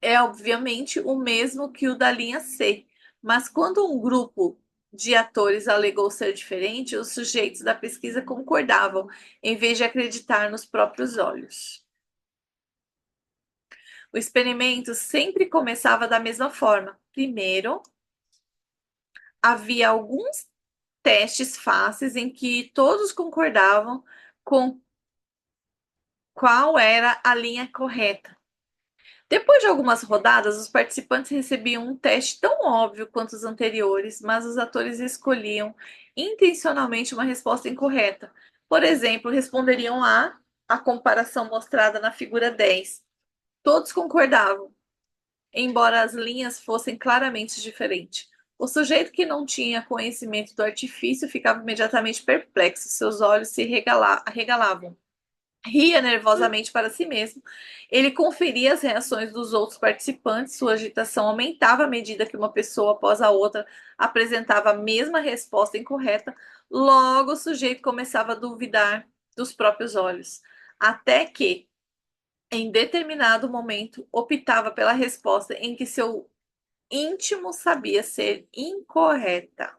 é, obviamente, o mesmo que o da linha C, mas quando um grupo de atores alegou ser diferente, os sujeitos da pesquisa concordavam, em vez de acreditar nos próprios olhos. O experimento sempre começava da mesma forma. Primeiro, havia alguns testes fáceis em que todos concordavam com qual era a linha correta. Depois de algumas rodadas, os participantes recebiam um teste tão óbvio quanto os anteriores, mas os atores escolhiam intencionalmente uma resposta incorreta. Por exemplo, responderiam a comparação mostrada na figura 10. Todos concordavam, embora as linhas fossem claramente diferentes. O sujeito que não tinha conhecimento do artifício ficava imediatamente perplexo, seus olhos se arregalavam. Ria nervosamente para si mesmo. Ele conferia as reações dos outros participantes, sua agitação aumentava à medida que uma pessoa após a outra apresentava a mesma resposta incorreta. Logo, o sujeito começava a duvidar dos próprios olhos, até que, em determinado momento, optava pela resposta em que seu íntimo sabia ser incorreta.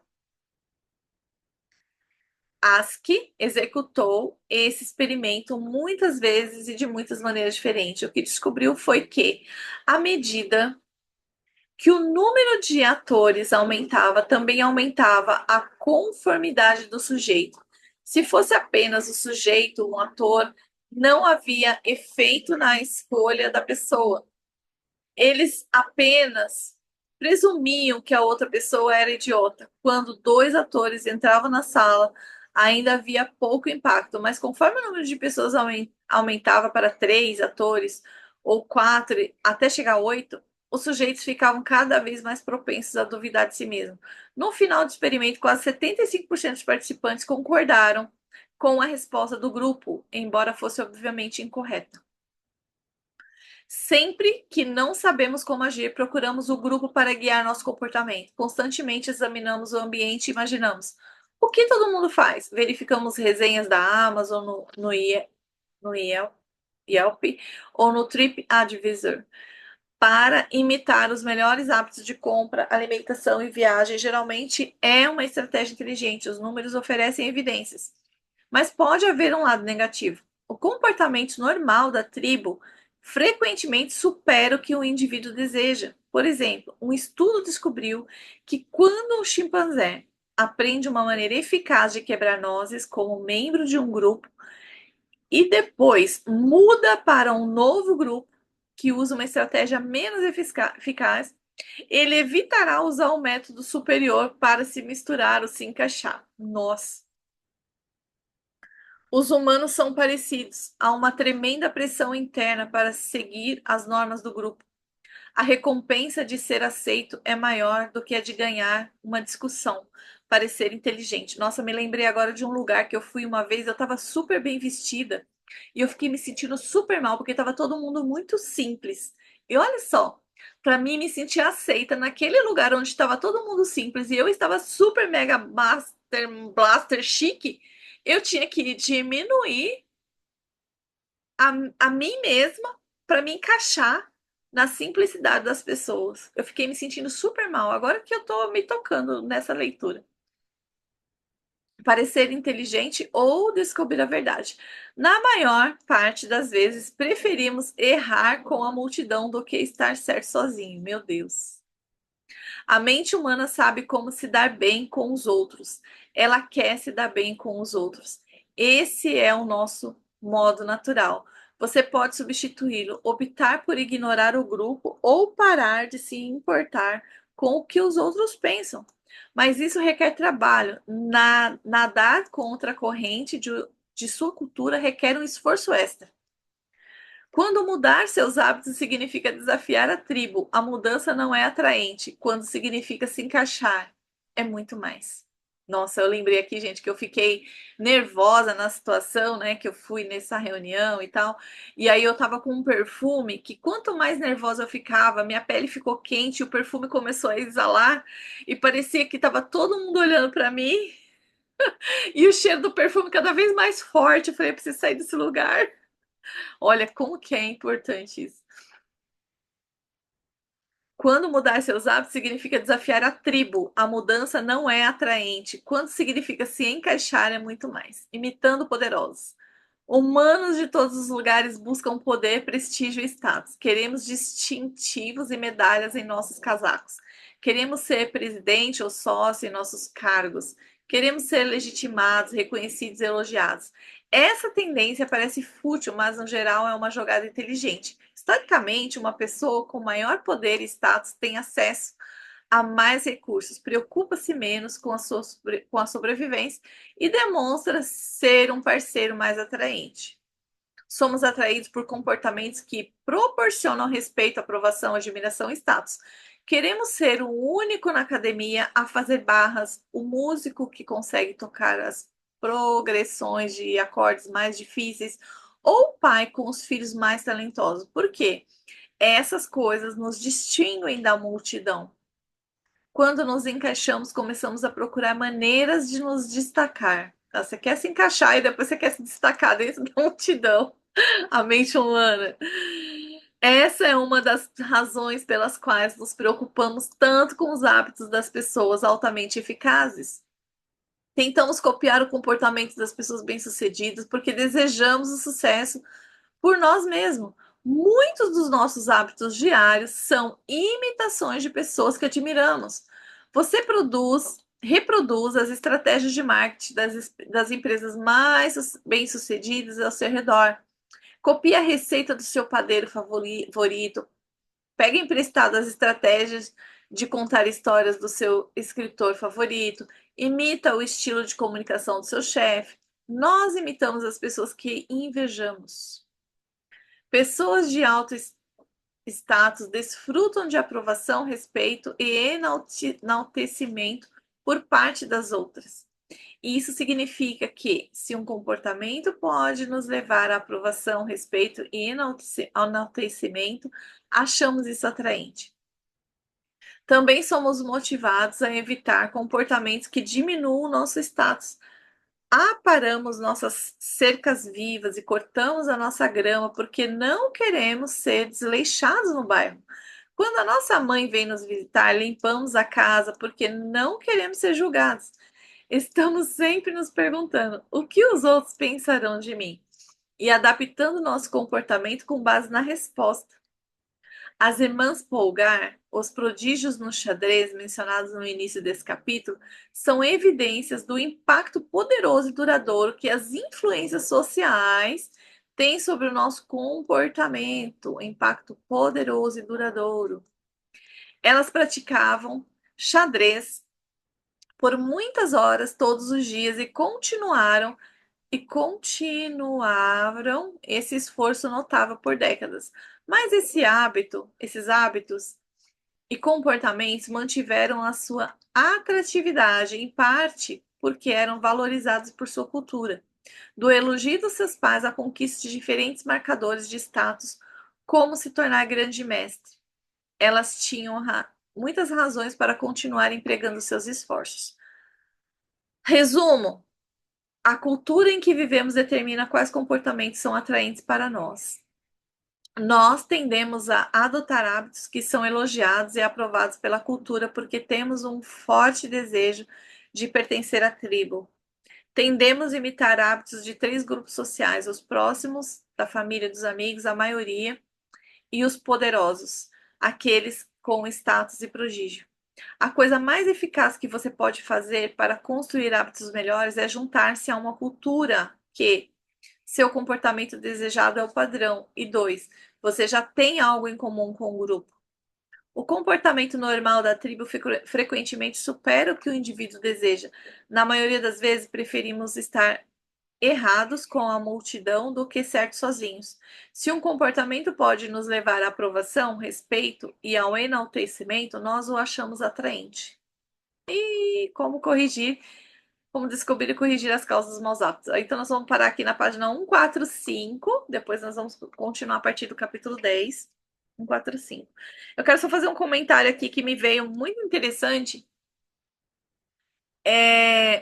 Asch executou esse experimento muitas vezes e de muitas maneiras diferentes. O que descobriu foi que, à medida que o número de atores aumentava, também aumentava a conformidade do sujeito. Se fosse apenas o sujeito, um ator, não havia efeito na escolha da pessoa. Eles apenas presumiam que a outra pessoa era idiota. Quando dois atores entravam na sala, ainda havia pouco impacto, mas conforme o número de pessoas aumentava para três atores ou quatro, até chegar a oito, os sujeitos ficavam cada vez mais propensos a duvidar de si mesmo. No final do experimento, quase 75% dos participantes concordaram com a resposta do grupo, embora fosse obviamente incorreta. Sempre que não sabemos como agir, procuramos o grupo para guiar nosso comportamento. Constantemente examinamos o ambiente e imaginamos o que todo mundo faz. Verificamos resenhas da Amazon, no Yelp ou no TripAdvisor para imitar os melhores hábitos de compra, alimentação e viagem. Geralmente é uma estratégia inteligente. Os números oferecem evidências, mas pode haver um lado negativo. O comportamento normal da tribo frequentemente supera o que o indivíduo deseja. Por exemplo, um estudo descobriu que quando um chimpanzé aprende uma maneira eficaz de quebrar nozes como membro de um grupo e depois muda para um novo grupo que usa uma estratégia menos eficaz, ele evitará usar o método superior para se misturar ou se encaixar. Nossa! Os humanos são parecidos. Há uma tremenda pressão interna para seguir as normas do grupo. A recompensa de ser aceito é maior do que a de ganhar uma discussão, parecer inteligente. Nossa, me lembrei agora de um lugar que eu fui uma vez, eu estava super bem vestida e eu fiquei me sentindo super mal porque estava todo mundo muito simples. E olha só, para mim me sentir aceita naquele lugar onde estava todo mundo simples e eu estava super mega master blaster chique, eu tinha que diminuir a mim mesma para me encaixar na simplicidade das pessoas. Eu fiquei me sentindo super mal agora que eu tô me tocando nessa leitura. parecer inteligente ou descobrir a verdade. Na maior parte das vezes, preferimos errar com a multidão do que estar certo sozinho. Meu Deus. A mente humana sabe como se dar bem com os outros. Ela quer se dar bem com os outros. Esse é o nosso modo natural. Você pode substituí-lo, optar por ignorar o grupo ou parar de se importar com o que os outros pensam. Mas isso requer trabalho. Nadar contra a corrente de sua cultura requer um esforço extra. Quando mudar seus hábitos significa desafiar a tribo, a mudança não é atraente. Quando significa se encaixar, é muito mais. Nossa, eu lembrei aqui, gente, que eu fiquei nervosa na situação, né? Que eu fui nessa reunião e tal. E aí eu tava com um perfume que quanto mais nervosa eu ficava, minha pele ficou quente, o perfume começou a exalar e parecia que tava todo mundo olhando para mim e o cheiro do perfume cada vez mais forte. Eu falei, eu preciso sair desse lugar. Olha como que é importante isso. Quando mudar seus hábitos significa desafiar a tribo. A mudança não é atraente. Quando significa se encaixar é muito mais. Imitando poderosos. Humanos de todos os lugares buscam poder, prestígio e status. Queremos distintivos e medalhas em nossos casacos. Queremos ser presidente ou sócio em nossos cargos. Queremos ser legitimados, reconhecidos e elogiados. Essa tendência parece fútil, mas no geral é uma jogada inteligente. Historicamente, uma pessoa com maior poder e status tem acesso a mais recursos, preocupa-se menos com a sobrevivência e demonstra ser um parceiro mais atraente. Somos atraídos por comportamentos que proporcionam respeito, aprovação, admiração e status. Queremos ser o único na academia a fazer barras, o músico que consegue tocar as progressões de acordes mais difíceis, ou o pai com os filhos mais talentosos. Por quê? Essas coisas nos distinguem da multidão. Quando nos encaixamos, começamos a procurar maneiras de nos destacar. Tá? Você quer se encaixar e depois você quer se destacar dentro da multidão. A mente humana. Essa é uma das razões pelas quais nos preocupamos tanto com os hábitos das pessoas altamente eficazes. Tentamos copiar o comportamento das pessoas bem-sucedidas porque desejamos o sucesso por nós mesmos. Muitos dos nossos hábitos diários são imitações de pessoas que admiramos. Você reproduz as estratégias de marketing das empresas mais bem-sucedidas ao seu redor. Copie a receita do seu padeiro favorito. Pegue emprestado as estratégias de contar histórias do seu escritor favorito. Imita o estilo de comunicação do seu chefe. Nós imitamos as pessoas que invejamos. Pessoas de alto status desfrutam de aprovação, respeito e enaltecimento por parte das outras. Isso significa que, se um comportamento pode nos levar à aprovação, respeito e enaltecimento, achamos isso atraente. Também somos motivados a evitar comportamentos que diminuam o nosso status. Aparamos nossas cercas vivas e cortamos a nossa grama porque não queremos ser desleixados no bairro. Quando a nossa mãe vem nos visitar, limpamos a casa porque não queremos ser julgados. Estamos sempre nos perguntando o que os outros pensarão de mim e adaptando nosso comportamento com base na resposta. As irmãs Polgar, os prodígios no xadrez mencionados no início desse capítulo, são evidências do impacto poderoso e duradouro que as influências sociais têm sobre o nosso comportamento. Impacto poderoso e duradouro. Elas praticavam xadrez por muitas horas todos os dias e continuaram esse esforço notável por décadas. Mas esses hábitos e comportamentos mantiveram a sua atratividade, em parte porque eram valorizados por sua cultura. Do elogio dos seus pais à conquista de diferentes marcadores de status, como se tornar grande mestre. Elas tinham muitas razões para continuar empregando seus esforços. Resumo: a cultura em que vivemos determina quais comportamentos são atraentes para nós. Nós tendemos a adotar hábitos que são elogiados e aprovados pela cultura porque temos um forte desejo de pertencer à tribo. Tendemos a imitar hábitos de três grupos sociais: os próximos, da família, dos amigos, a maioria, e os poderosos, aqueles com status e prodígio. A coisa mais eficaz que você pode fazer para construir hábitos melhores é juntar-se a uma cultura que seu comportamento desejado é o padrão. E dois, você já tem algo em comum com o grupo. O comportamento normal da tribo frequentemente supera o que o indivíduo deseja. Na maioria das vezes, preferimos estar errados com a multidão do que certos sozinhos. Se um comportamento pode nos levar à aprovação, respeito e ao enaltecimento, nós o achamos atraente. E como descobrir e corrigir as causas dos maus hábitos. Então, nós vamos parar aqui na página 145, depois nós vamos continuar a partir do capítulo 10, 145. Eu quero só fazer um comentário aqui que me veio muito interessante.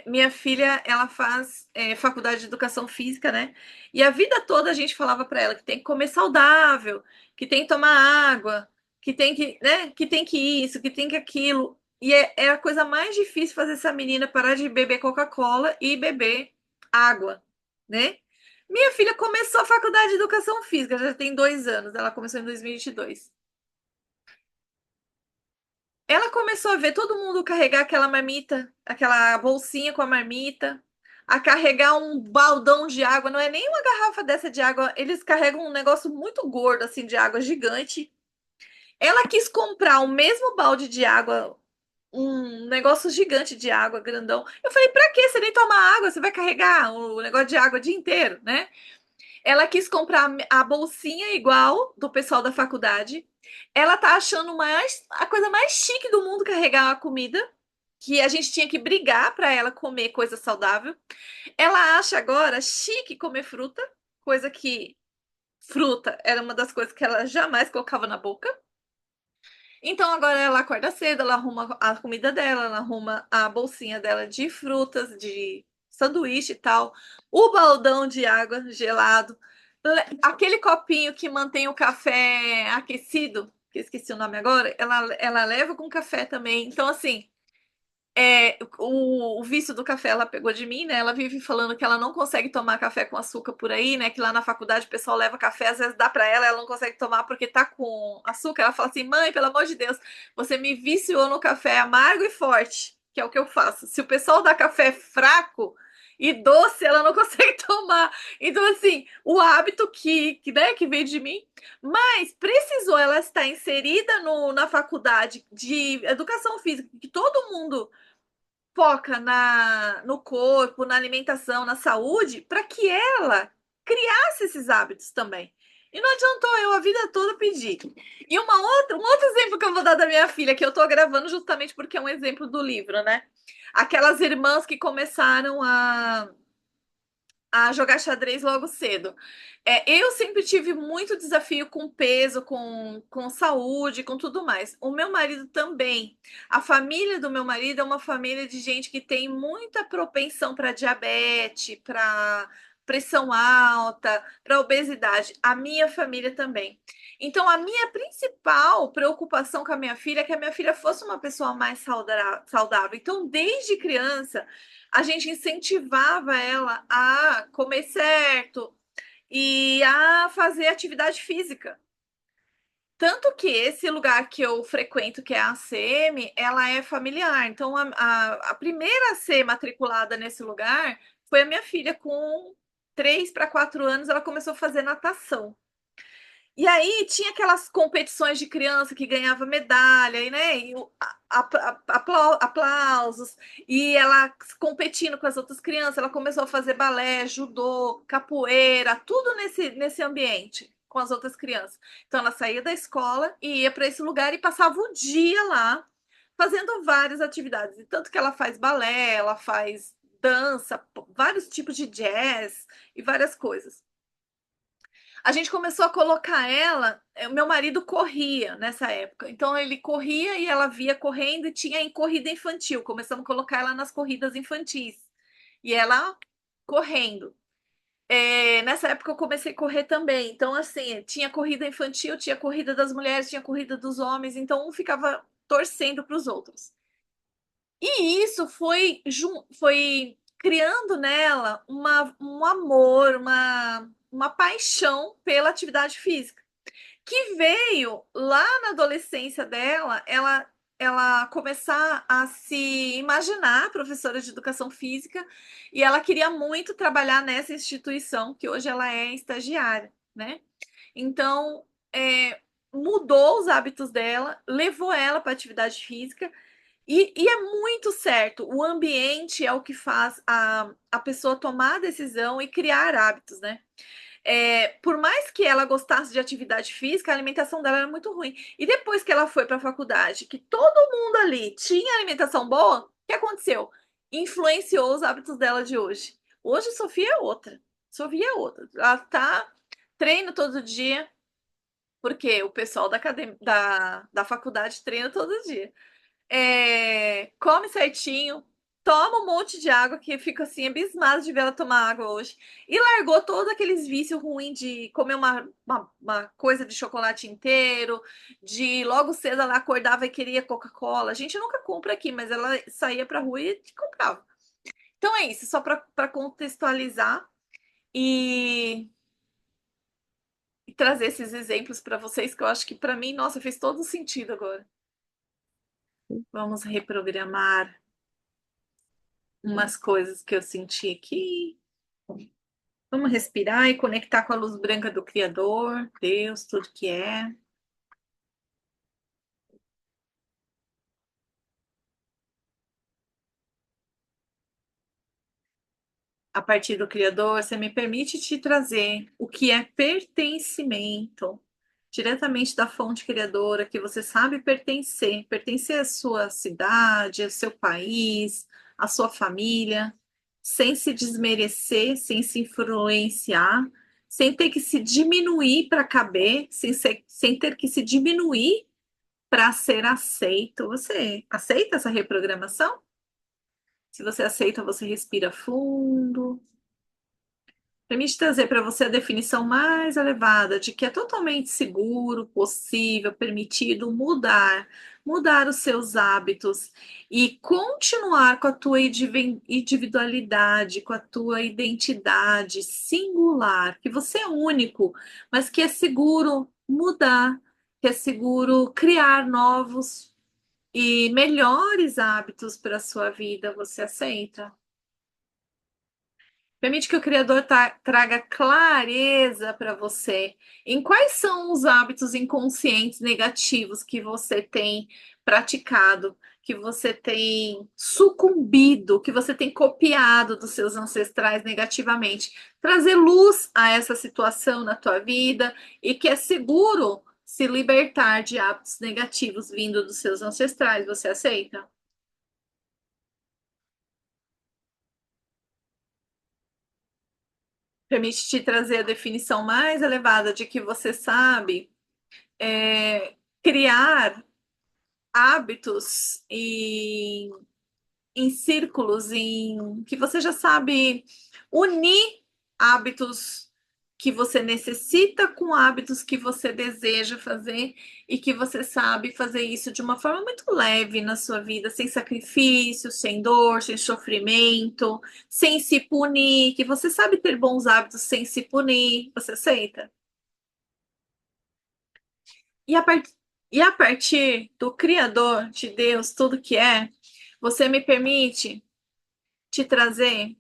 Minha filha, ela faz faculdade de educação física, né? E a vida toda a gente falava para ela que tem que comer saudável, que tem que tomar água, que tem que, né? Que tem que isso, que tem que aquilo. E é a coisa mais difícil fazer essa menina parar de beber Coca-Cola e beber água, né? Minha filha começou a faculdade de educação física, já tem 2 anos. Ela começou em 2022. Ela começou a ver todo mundo carregar aquela marmita, aquela bolsinha com a marmita, a carregar um baldão de água. Não é nem uma garrafa dessa de água, eles carregam um negócio muito gordo, assim, de água gigante. Ela quis comprar o mesmo balde de água, um negócio gigante de água, grandão. Eu falei, pra quê? Você nem toma água, você vai carregar o negócio de água o dia inteiro, né? Ela quis comprar a bolsinha igual do pessoal da faculdade. Ela tá achando a coisa mais chique do mundo carregar a comida, que a gente tinha que brigar para ela comer coisa saudável. Ela acha agora chique comer fruta, coisa que fruta era uma das coisas que ela jamais colocava na boca. Então agora ela acorda cedo, ela arruma a comida dela, ela arruma a bolsinha dela de frutas, de sanduíche e tal, o baldão de água gelado, aquele copinho que mantém o café aquecido, que eu esqueci o nome agora, ela leva com café também. Então, assim, o vício do café ela pegou de mim, né? Ela vive falando que ela não consegue tomar café com açúcar por aí, né? Que lá na faculdade o pessoal leva café, às vezes dá para ela, ela não consegue tomar porque tá com açúcar. Ela fala assim: mãe, pelo amor de Deus, você me viciou no café amargo e forte, que é o que eu faço. Se o pessoal dá café fraco e doce, ela não consegue tomar. Então, assim, o hábito né, que veio de mim, mas precisou ela estar inserida na faculdade de educação física, que todo mundo foca no corpo, na alimentação, na saúde, para que ela criasse esses hábitos também. E não adiantou eu a vida toda pedir. E um outro exemplo que eu vou dar da minha filha, que eu estou gravando justamente porque é um exemplo do livro, né? Aquelas irmãs que começaram a jogar xadrez logo cedo. Eu sempre tive muito desafio com peso, com saúde, com tudo mais. O meu marido também. A família do meu marido é uma família de gente que tem muita propensão para diabetes, para pressão alta, para obesidade. A minha família também. Então, a minha principal preocupação com a minha filha é que a minha filha fosse uma pessoa mais saudável. Então, desde criança, a gente incentivava ela a comer certo e a fazer atividade física. Tanto que esse lugar que eu frequento, que é a ACM, ela é familiar. Então, a primeira a ser matriculada nesse lugar foi a minha filha, com 3 para 4 anos, ela começou a fazer natação. E aí tinha aquelas competições de criança que ganhava medalha, e, né? E aplausos, e ela competindo com as outras crianças, ela começou a fazer balé, judô, capoeira, tudo nesse ambiente com as outras crianças. Então ela saía da escola e ia para esse lugar e passava o dia lá fazendo várias atividades. E tanto que ela faz balé, ela faz dança, vários tipos de jazz e várias coisas. A gente começou a colocar ela. O meu marido corria nessa época, então ele corria e ela via correndo e tinha em corrida infantil. Começamos a colocar ela nas corridas infantis e ela correndo. Nessa época eu comecei a correr também. Então, assim, tinha corrida infantil, tinha corrida das mulheres, tinha corrida dos homens, então um ficava torcendo para os outros. E isso foi criando nela um amor, uma paixão pela atividade física, que veio lá na adolescência dela, ela começar a se imaginar professora de educação física e ela queria muito trabalhar nessa instituição que hoje ela é estagiária, né? Então, mudou os hábitos dela, levou ela para atividade física e é muito certo. O ambiente é o que faz a pessoa tomar a decisão e criar hábitos, né? Por mais que ela gostasse de atividade física, a alimentação dela era muito ruim. E depois que ela foi para a faculdade, que todo mundo ali tinha alimentação boa, o que aconteceu? Influenciou os hábitos dela de hoje. Hoje, Sofia é outra. Sofia é outra. Ela tá treino todo dia, porque o pessoal da faculdade treina todo dia. Come certinho, toma um monte de água, que fica assim, abismado de ver ela tomar água hoje. E largou todos aqueles vícios ruins de comer uma coisa de chocolate inteiro, de logo cedo ela acordava e queria Coca-Cola. A gente nunca compra aqui, mas ela saía pra rua e comprava. Então é isso, só para contextualizar e, e trazer esses exemplos para vocês, que eu acho que para mim, nossa, fez todo sentido agora. Vamos reprogramar umas coisas que eu senti aqui. Vamos respirar e conectar com a luz branca do Criador, Deus, tudo que é. A partir do Criador, você me permite te trazer o que é pertencimento, diretamente da fonte criadora, que você sabe pertencer, pertencer à sua cidade, ao seu país, à sua família, sem se desmerecer, sem se influenciar, sem ter que se diminuir para caber, sem ter que se diminuir para ser aceito. Você aceita essa reprogramação? Se você aceita, você respira fundo. Permite trazer para você a definição mais elevada de que é totalmente seguro, possível, permitido mudar os seus hábitos e continuar com a tua individualidade, com a tua identidade singular, que você é único, mas que é seguro mudar, que é seguro criar novos e melhores hábitos para a sua vida. Você aceita? Permite que o Criador traga clareza para você em quais são os hábitos inconscientes negativos que você tem praticado, que você tem sucumbido, que você tem copiado dos seus ancestrais negativamente. Trazer luz a essa situação na tua vida e que é seguro se libertar de hábitos negativos vindo dos seus ancestrais. Você aceita? Permite te trazer a definição mais elevada de que você sabe criar hábitos em círculos, em que você já sabe unir hábitos que você necessita com hábitos que você deseja fazer e que você sabe fazer isso de uma forma muito leve na sua vida, sem sacrifício, sem dor, sem sofrimento, sem se punir, que você sabe ter bons hábitos sem se punir. Você aceita? E a partir do Criador, de Deus, tudo que é, você me permite te trazer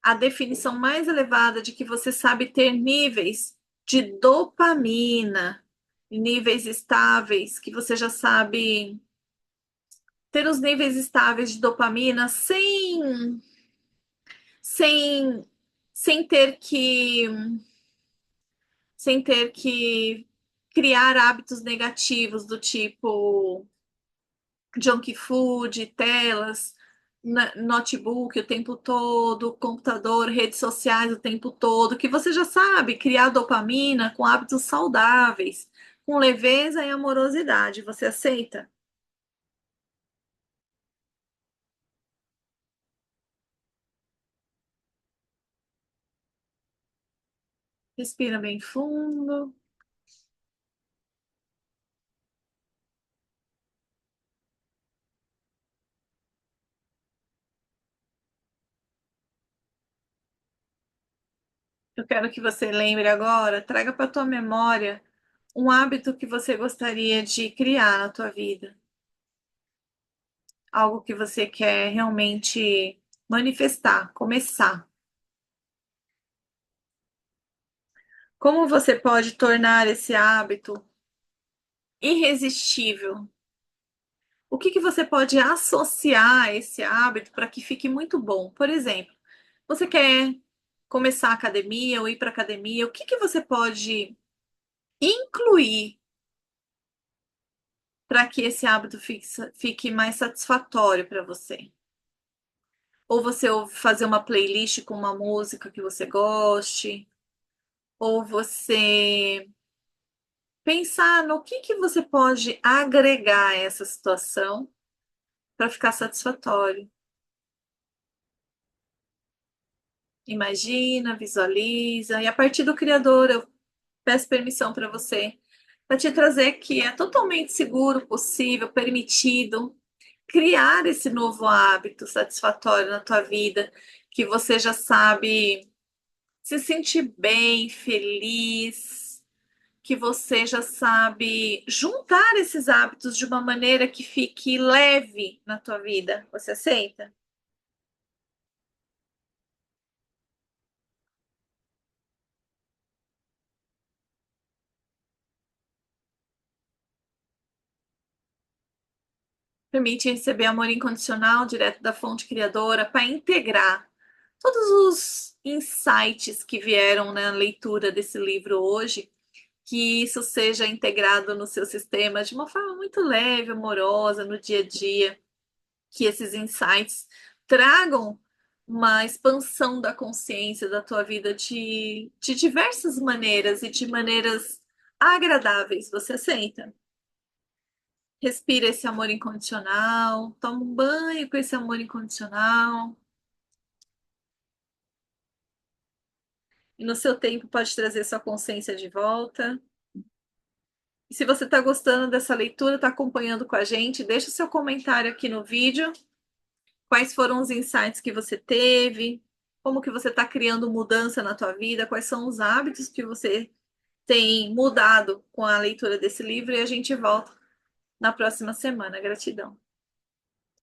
a definição mais elevada de que você sabe ter níveis de dopamina, níveis estáveis, que você já sabe ter os níveis estáveis de dopamina sem, sem ter que sem ter que criar hábitos negativos do tipo junk food, telas, notebook o tempo todo, computador, redes sociais o tempo todo, que você já sabe criar dopamina com hábitos saudáveis, com leveza e amorosidade. Você aceita? Respira bem fundo. Eu quero que você lembre agora, traga para a tua memória um hábito que você gostaria de criar na tua vida, algo que você quer realmente manifestar, começar. Como você pode tornar esse hábito irresistível? O que que você pode associar a esse hábito para que fique muito bom? Por exemplo, você quer começar a academia ou ir para academia? O que que você pode incluir para que esse hábito fique mais satisfatório para você? Ou você fazer uma playlist com uma música que você goste, ou você pensar no que você pode agregar a essa situação para ficar satisfatório. Imagina, visualiza, e a partir do Criador eu peço permissão para você, para te trazer que é totalmente seguro, possível, permitido criar esse novo hábito satisfatório na tua vida, que você já sabe se sentir bem, feliz, que você já sabe juntar esses hábitos de uma maneira que fique leve na tua vida. Você aceita? Permite receber amor incondicional direto da fonte criadora para integrar todos os insights que vieram na leitura desse livro hoje, que isso seja integrado no seu sistema de uma forma muito leve, amorosa, no dia a dia, que esses insights tragam uma expansão da consciência da tua vida de diversas maneiras e de maneiras agradáveis. Você aceita? Respira esse amor incondicional, toma um banho com esse amor incondicional. E no seu tempo pode trazer sua consciência de volta. E se você está gostando dessa leitura, está acompanhando com a gente, deixa o seu comentário aqui no vídeo. Quais foram os insights que você teve? Como que você está criando mudança na tua vida? Quais são os hábitos que você tem mudado com a leitura desse livro? E a gente volta na próxima semana. Gratidão.